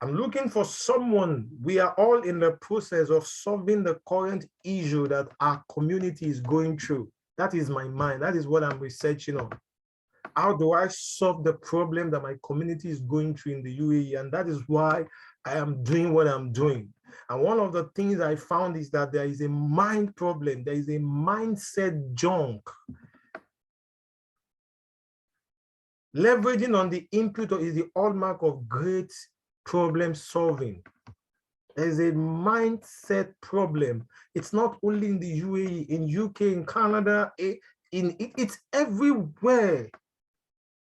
I'm looking for someone. We are all in the process of solving the current issue that our community is going through. That is my mind. That is what I'm researching on. How do I solve the problem that my community is going through in the UAE? And that is why I am doing what I'm doing. And one of the things I found is that there is a mind problem. There is a mindset junk. Leveraging on the input is the hallmark of great problem solving. There is a mindset problem. It's not only in the UAE, in UK, in Canada, it's everywhere.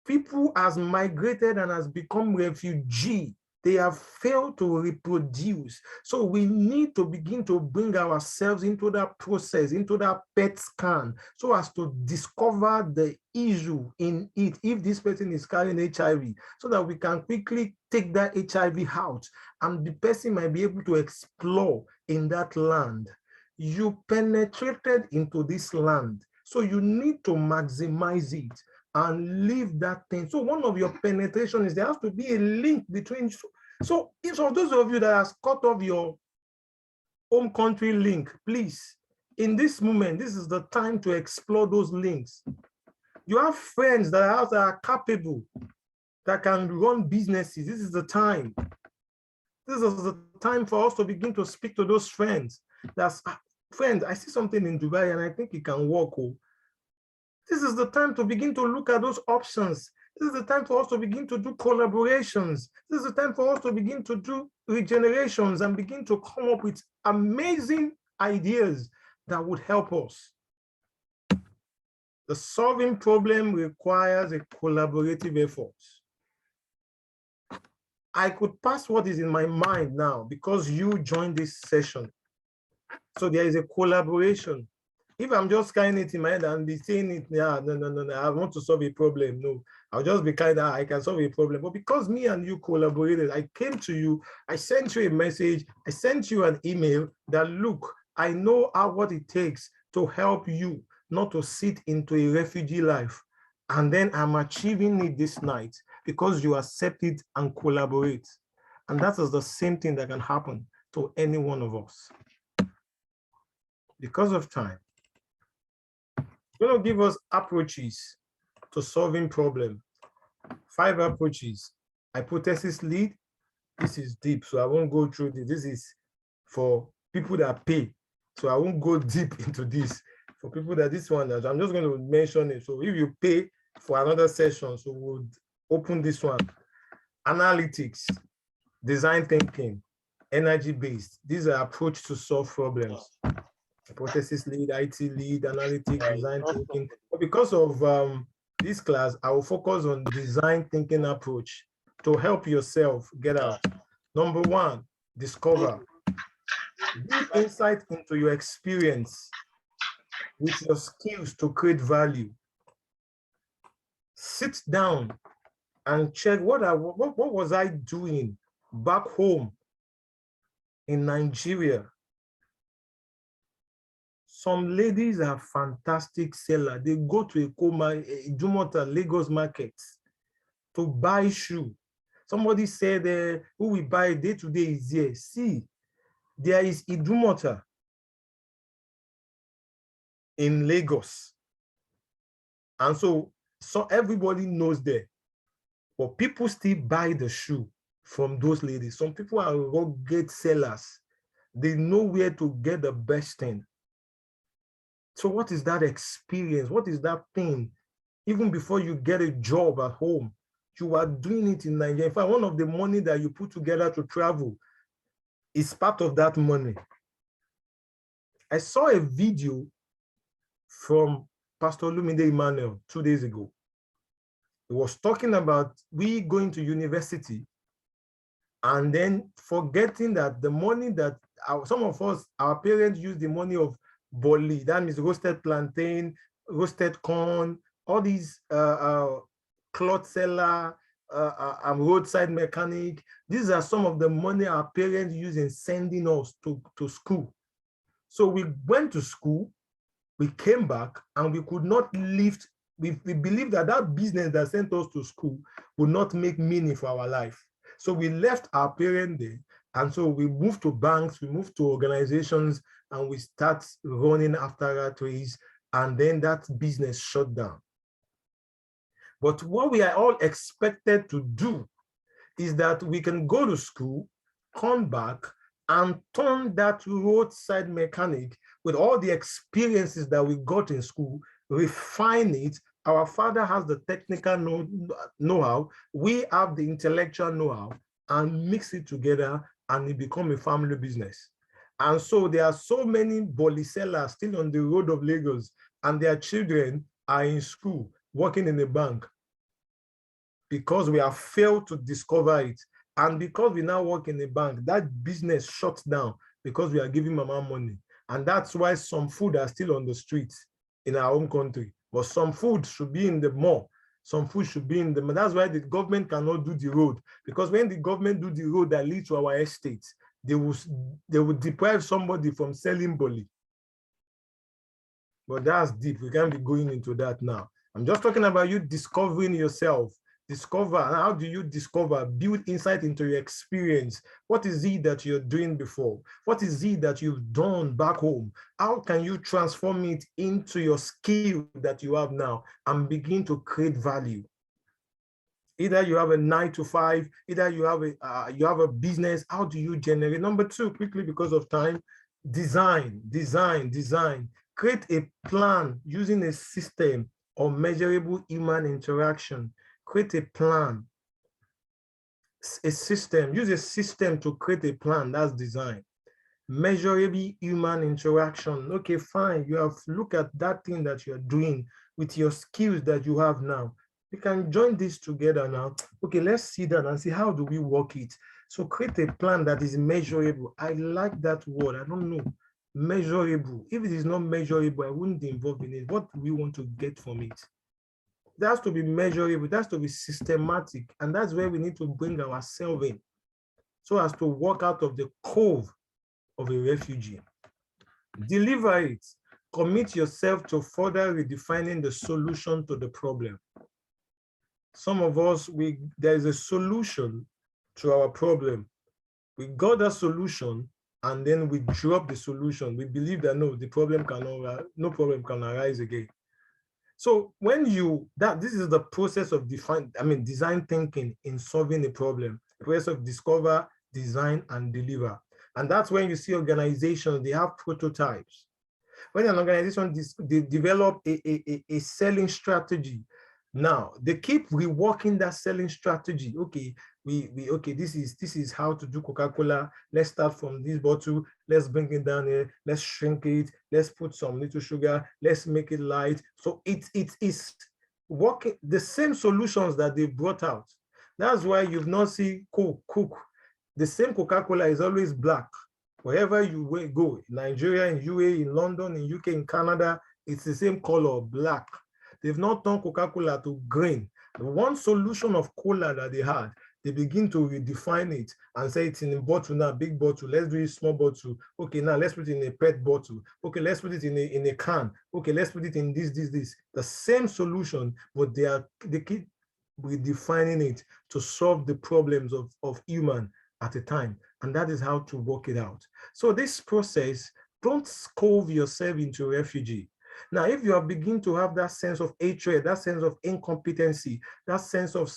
People has migrated and has become refugee. They have failed to reproduce. So we need to begin to bring ourselves into that process, into that PET scan, so as to discover the issue in it, if this person is carrying HIV, so that we can quickly take that HIV out, and the person might be able to explore in that land. You penetrated into this land, so you need to maximize it and leave that thing. So one of your penetration is there has to be a link between. So if for those of you that has cut off your home country link, please in this moment, this is the time to explore those links. You have friends that are capable, that can run businesses. This is the time. This is the time for us to begin to speak to those friends. That's friends, I see something in Dubai and I think it can work. Oh. This is the time to begin to look at those options. This is the time for us to begin to do collaborations. This is the time for us to begin to do regenerations and begin to come up with amazing ideas that would help us. The solving problem requires a collaborative effort. I could pass what is in my mind now because you joined this session. So there is a collaboration. If I'm just carrying it in my head and be saying it, yeah, no, I want to solve a problem. No, I'll just be kind of, I can solve a problem. But because me and you collaborated, I came to you, I sent you a message, I sent you an email that, look, I know what it takes to help you not to sit into a refugee life. And then I'm achieving it this night because you accept it and collaborate. And that is the same thing that can happen to any one of us. Because of time, you're going to give us approaches to solving problems. 5 approaches. Hypothesis lead. This is deep, so I won't go through this. This is for people that pay. So I won't go deep into this. For people that this one, I'm just going to mention it. So if you pay for another session, so we'll open this one. Analytics, design thinking, energy-based. These are approach to solve problems. Hypothesis lead, IT lead, analytics, design thinking. But because of this class, I will focus on design thinking approach to help yourself get out. Number 1, discover. Give insight into your experience with your skills to create value. Sit down and check what was I doing back home in Nigeria. Some ladies are fantastic sellers. They go to a Idumota, Lagos markets to buy shoe. Somebody said, who we buy day to day is here. See, there is Idumota in Lagos. And so everybody knows there. But people still buy the shoe from those ladies. Some people are rugged sellers. They know where to get the best thing. So what is that experience? What is that thing? Even before you get a job at home, you are doing it in Nigeria. In fact, one of the money that you put together to travel is part of that money. I saw a video from Pastor Lumide Emmanuel 2 days ago. He was talking about we going to university and then forgetting that the money that some of us, our parents use the money of Boli, that means roasted plantain, roasted corn, all these cloth seller, roadside mechanic. These are some of the money our parents use in sending us to school. So we went to school, we came back, and we could not lift. We believed that business that sent us to school would not make meaning for our life. So we left our parents there. And so we moved to banks, we moved to organizations, and we start running after rat race, and then that business shut down. But what we are all expected to do is that we can go to school, come back, and turn that roadside mechanic with all the experiences that we got in school, refine it. Our father has the technical know-how, we have the intellectual know-how, and mix it together, and it become a family business. And so there are so many Boli sellers still on the road of Lagos, and their children are in school, working in a bank, because we have failed to discover it. And because we now work in a bank, that business shuts down because we are giving mama money. And that's why some food are still on the streets in our own country. But some food should be in the mall. Some food should be in the mall. That's why the government cannot do the road. Because when the government do the road that leads to our estates, they will deprive somebody from selling Boli. But that's deep. We can't be going into that now. I'm just talking about you discovering yourself, Discover. And how do you discover? Build insight into your experience. What is it that you're doing before? What is it that you've done back home? How can you transform it into your skill that you have now and begin to create value? Either you have a 9 to 5, either you have a business. How do you generate? Number 2, quickly because of time, design. Create a plan using a system of measurable human interaction. Create a plan, a system. Use a system to create a plan. That's design. Measurable human interaction. Okay, fine. You have look at that thing that you're doing with your skills that you have now. We can join this together now. Okay, let's sit down and see how do we work it. So create a plan that is measurable. I like that word. I don't know. Measurable. If it is not measurable, I wouldn't involve in it. What do we want to get from it? It has to be measurable. It has to be systematic. And that's where we need to bring ourselves in so as to walk out of the cove of a refugee. Deliver it. Commit yourself to further redefining the solution to the problem. Some of us, there is a solution to our problem. We got a solution and then we drop the solution. We believe that no problem can arise again. So when this is the process of design thinking in solving a problem, the process of discover, design, and deliver. And that's when you see organizations, they have prototypes. When an organization, they develop a selling strategy, now they keep reworking that selling strategy. Okay, okay, this is how to do Coca-Cola. Let's start from this bottle. Let's bring it down here. Let's shrink it. Let's put some little sugar. Let's make it light. So it is working the same solutions that they brought out. That's why you've not seen Coke. The same Coca-Cola is always black. Wherever you go, in Nigeria, in UAE, in London, in UK, in Canada, it's the same color, black. They've not turned Coca-Cola to green. The one solution of cola that they had, they begin to redefine it and say it's in a bottle now, big bottle. Let's do a small bottle. Okay, now let's put it in a PET bottle. Okay, let's put it in a can. Okay, let's put it in this. The same solution, but they keep redefining it to solve the problems of human at a time. And that is how to work it out. So this process, don't cove yourself into a refugee. Now, if you are beginning to have that sense of hatred, that sense of incompetency, that sense of,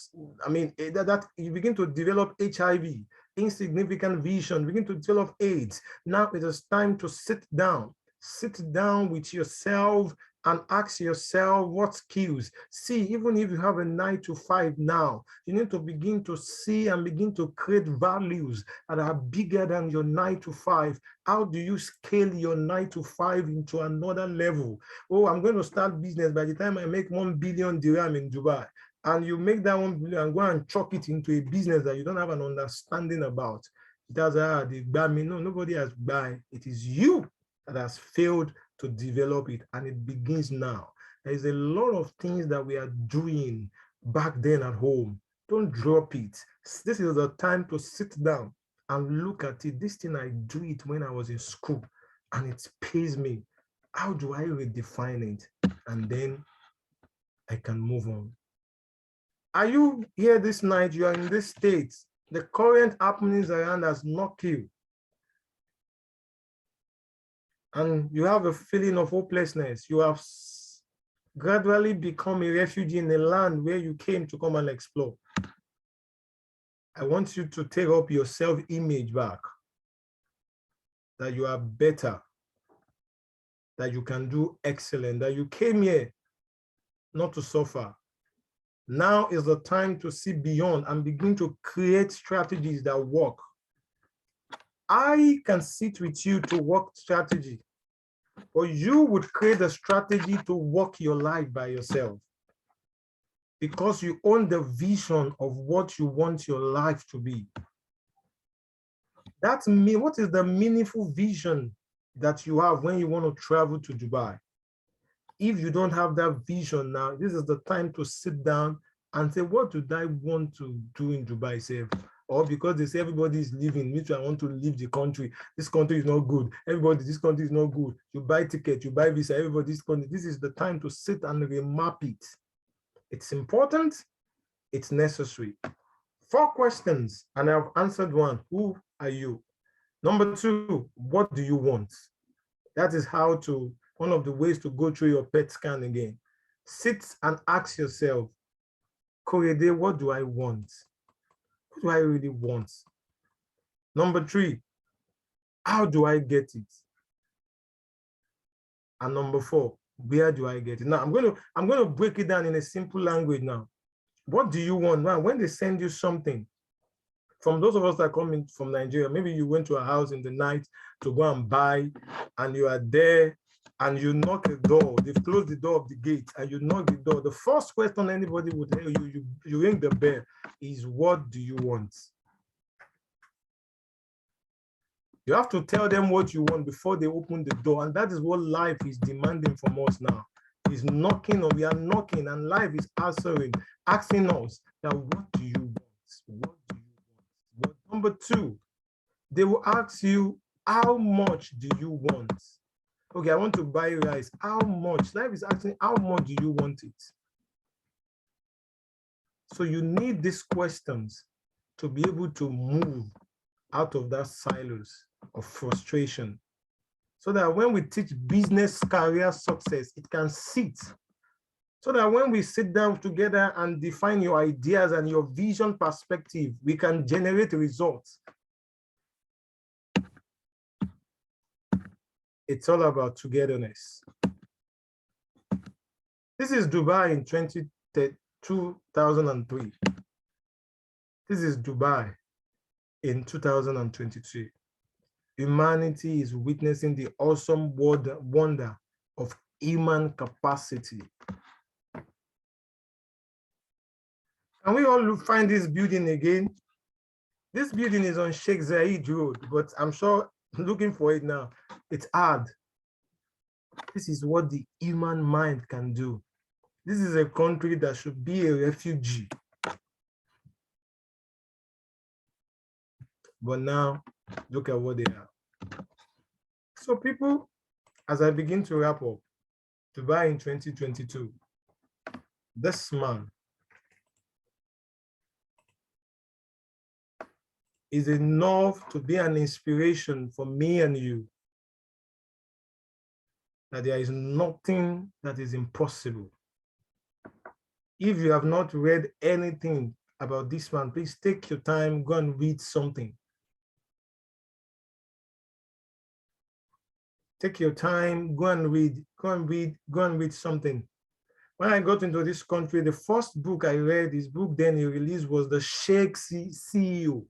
that you begin to develop HIV, insignificant vision, begin to develop AIDS. Now it is time to sit down with yourself and ask yourself what skills. See, even if you have a 9 to 5 now, you need to begin to see and begin to create values that are bigger than your 9 to 5. How do you scale your 9 to 5 into another level? Oh, I'm going to start business by the time I make 1 billion dirham in Dubai. And you make that 1 billion and go and chuck it into a business that you don't have an understanding about. It has no, nobody has buy. It is you that has failed to develop it, and it begins now. There is a lot of things that we are doing back then at home. Don't drop it. This is the time to sit down and look at it. This thing, I do it when I was in school and it pays me. How do I redefine it? And then I can move on. Are you here this night? You are in this state. The current happenings around has knocked you. And you have a feeling of hopelessness. You have gradually become a refugee in a land where you came to come and explore. I want you to take up your self-image back, that you are better, that you can do excellent, that you came here not to suffer. Now is the time to see beyond and begin to create strategies that work. I can sit with you to work strategy, or you would create a strategy to work your life by yourself because you own the vision of what you want your life to be. That's me. What is the meaningful vision that you have when you want to travel to Dubai? If you don't have that vision now, this is the time to sit down and say, what do I want to do in Dubai, say? Or because they say everybody is leaving, me too, I want to leave the country. This country is not good. Everybody, this country is not good. You buy ticket, you buy visa, everybody, this country. This is the time to sit and remap it. It's important it's necessary. 4 questions, and I've answered one. Who are you? Number 2, what do you want? That is how to, one of the ways to go through your PET scan again. Sit and ask yourself, Korede, what do I want? What do I really want? Number 3, how do I get it? And number 4, where do I get it? Now I'm going to break it down in a simple language now. What do you want? Now, when they send you something, from those of us that come in from Nigeria, maybe you went to a house in the night to go and buy, and you are there and you knock the door, they've closed the door of the gate, and you knock the door. The first question anybody would tell you, you ring the bell, is what do you want? You have to tell them what you want before they open the door. And that is what life is demanding from us now. It's knocking, or we are knocking, and life is answering, asking us that what do you want? What do you want? But number 2, they will ask you, how much do you want? Okay, I want to buy rice. How much? Life is asking, how much do you want it? So you need these questions to be able to move out of that silos of frustration, so that when we teach business career success, it can sit. So that when we sit down together and define your ideas and your vision perspective, we can generate results. It's all about togetherness. This is Dubai in 2003. This is Dubai in 2022. Humanity is witnessing the awesome wonder of human capacity. Can we all find this building again? This building is on Sheikh Zayed Road, but I'm sure looking for it now, it's hard. This is what the human mind can do. This is a country that should be a refugee. But now, look at what they are. So people, as I begin to wrap up, Dubai in 2022, this man is enough to be an inspiration for me and you, that there is nothing that is impossible. If you have not read anything about this man, please take your time, go and read something. Take your time, go and read something. When I got into this country, the first book I read, his book then he released, was The Sheikh CEO,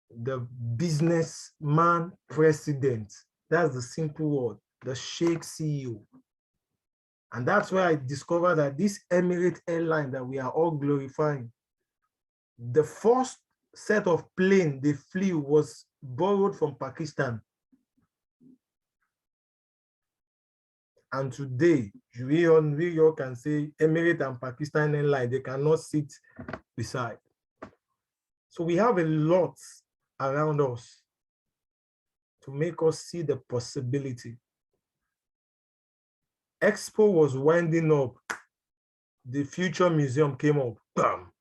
the businessman president. That's the simple word, the Sheikh CEO. And that's where I discovered that this Emirate airline that we are all glorifying, the first set of plane they flew was borrowed from Pakistan. And today, we all can say Emirate and Pakistan airline, they cannot sit beside. So we have a lot around us to make us see the possibility. Expo was winding up. The Future Museum came up. Bam.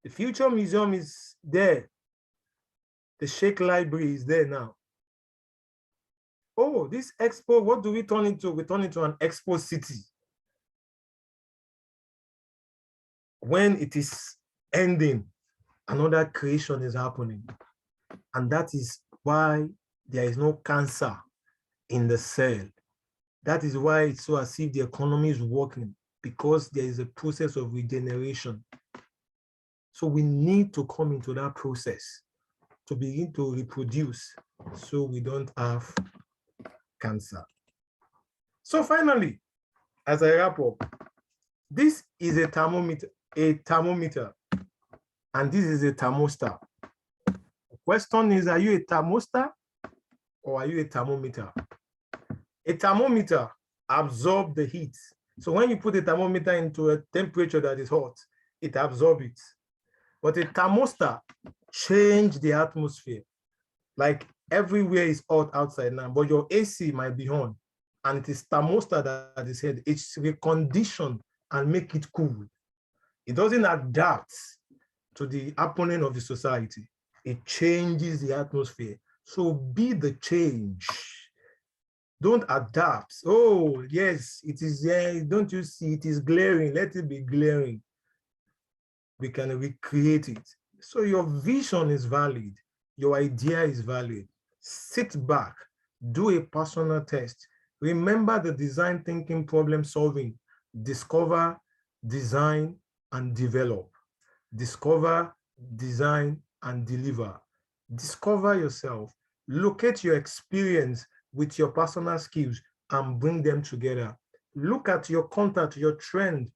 The Future Museum is there. The Sheikh Library is there now. Oh, this Expo, what do we turn into? We turn into an Expo city. When it is ending, another creation is happening. And that is why there is no cancer in the cell. That is why it's so as if the economy is working, because there is a process of regeneration. So we need to come into that process to begin to reproduce so we don't have cancer. So finally, as I wrap up, this is a thermometer, and this is a thermostat. The question is, are you a thermostat or are you a thermometer? A thermometer absorbs the heat. So when you put a thermometer into a temperature that is hot, it absorbs it. But a thermostat changes the atmosphere. Like everywhere is hot outside now, but your AC might be on, and it is thermostat that is here. It's reconditioned and make it cool. It doesn't adapt to the happening of the society. It changes the atmosphere. So be the change. Don't adapt. Oh, yes, it is there. Don't you see? It is glaring. Let it be glaring. We can recreate it. So your vision is valid. Your idea is valid. Sit back. Do a personal test. Remember the design thinking, problem solving. Discover, design, and develop. Discover, design, and deliver. Discover yourself. Locate your experience with your personal skills and bring them together. Look at your contact, your trend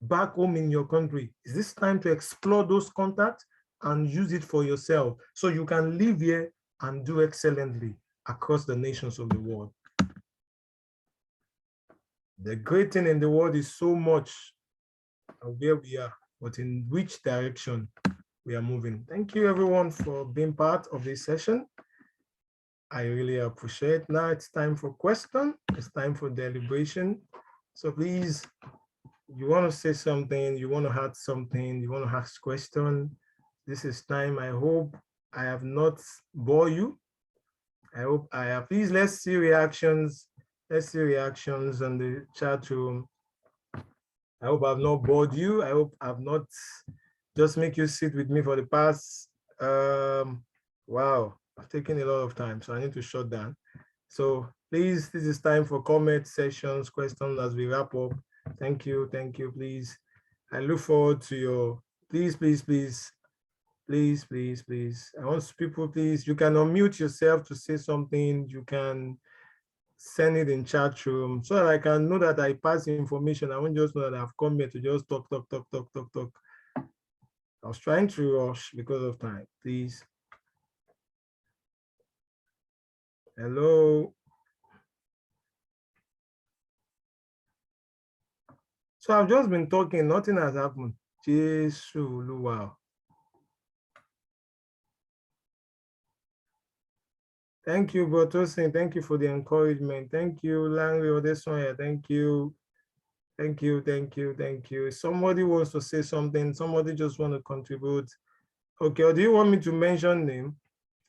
back home in your country. Is this time to explore those contacts and use it for yourself so you can live here and do excellently across the nations of the world? The great thing in the world is so much of where we are, but in which direction we are moving. Thank you everyone for being part of this session. I really appreciate. Now it's time for question. It's time for deliberation. So please, you want to say something, you want to add something, you want to ask question, this is time. I hope I have not bored you. I hope I have. Please, let's see reactions. Let's see reactions on the chat room. I hope I've not bored you. I hope I've not just make you sit with me for the past, wow, I've taken a lot of time, so I need to shut down. So please, this is time for comment sessions, questions as we wrap up. Thank you, please. I look forward to your, please. I want people, please, you can unmute yourself to say something. You can send it in chat room so that I can know that I pass information. I won't just know that I've come here to just talk. I was trying to rush because of time, please. Hello. So I've just been talking, nothing has happened. Jesus, wow. Thank you, Botosin. Thank you for the encouragement. Thank you, Langley Odesoya. Thank you. Somebody wants to say something. Somebody just want to contribute. Okay, or do you want me to mention name?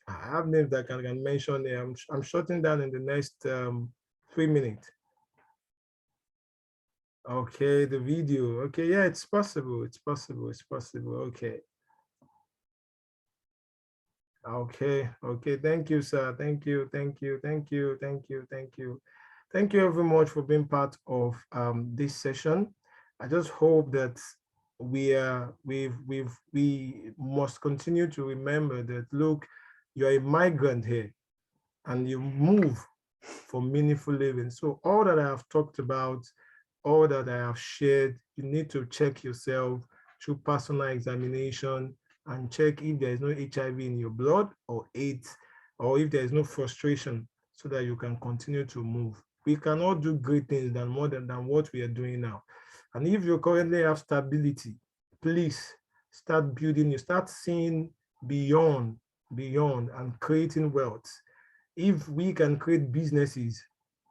I have names that I can mention there. I'm shutting down in the next 3 minutes. Okay, the video. Okay, yeah, it's possible. Okay. Okay, thank you, sir. Thank you very much for being part of this session. I just hope that we must continue to remember that, look, you're a migrant here and you move for meaningful living. So all that I have talked about, all that I have shared, you need to check yourself through personal examination and check if there is no HIV in your blood or AIDS, or if there is no frustration, so that you can continue to move. We cannot do great things more than what we are doing now. And if you currently have stability, please start building, you start seeing beyond and creating wealth. If we can create businesses,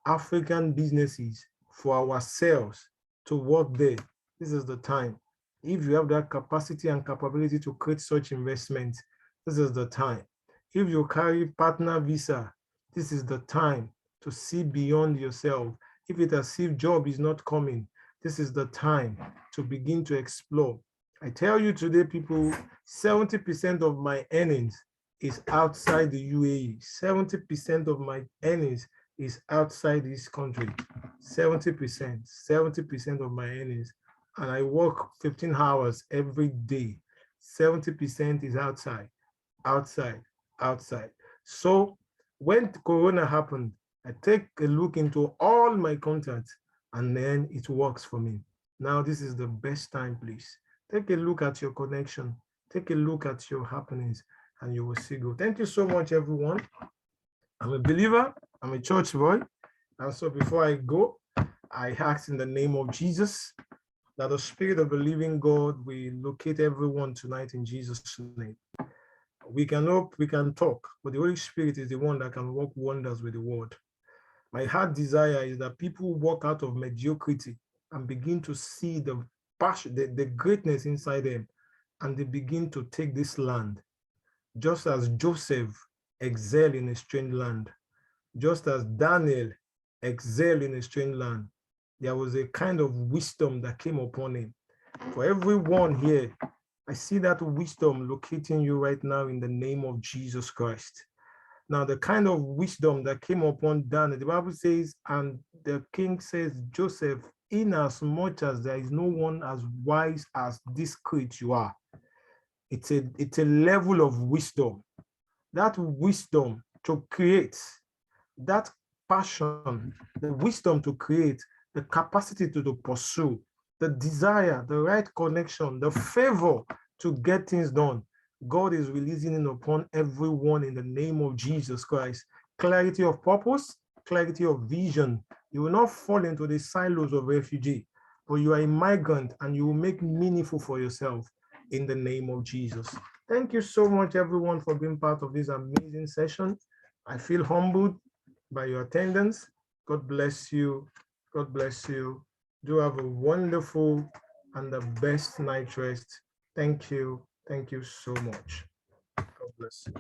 African businesses for ourselves to work there, this is the time. If you have that capacity and capability to create such investments, this is the time. If you carry partner visa, this is the time to see beyond yourself. If it's as if job is not coming, this is the time to begin to explore. I tell you today, people, 70% of my earnings is outside the UAE. 70% of my earnings is outside this country. 70% of my earnings. And I work 15 hours every day. 70% is outside. So when Corona happened, I take a look into all my contacts and then it works for me. Now this is the best time, please. Take a look at your connection. Take a look at your happenings and you will see go. Thank you so much, everyone. I'm a believer. I'm a church boy. And so before I go, I ask in the name of Jesus that the Spirit of the living God will locate everyone tonight in Jesus' name. We can hope, we can talk, but the Holy Spirit is the one that can work wonders with the word. My heart desire is that people walk out of mediocrity and begin to see the passion, the greatness inside them, and they begin to take this land. Just as Joseph excelled in a strange land, just as Daniel excelled in a strange land, there was a kind of wisdom that came upon him. For everyone here, I see that wisdom locating you right now in the name of Jesus Christ. Now, the kind of wisdom that came upon Daniel, the Bible says, and the king says, Joseph, in as much as there is no one as wise as discreet you are. It's a level of wisdom. That wisdom to create, that passion, the wisdom to create, the capacity to pursue, the desire, the right connection, the favor to get things done. God is releasing it upon everyone in the name of Jesus Christ. Clarity of purpose, clarity of vision. You will not fall into the silos of refugee, but you are a migrant and you will make meaningful for yourself in the name of Jesus. Thank you so much, everyone, for being part of this amazing session. I feel humbled by your attendance. God bless you. God bless you. Do have a wonderful and the best night rest. Thank you. Thank you so much. God bless you.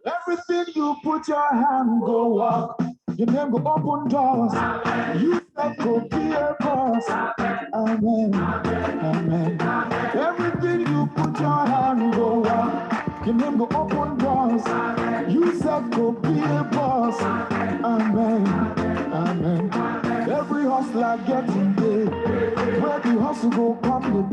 Everything you put your hand go up. Your name go open doors. You said go be a boss. Amen. Amen. Everything you put your hand go up. Your name go open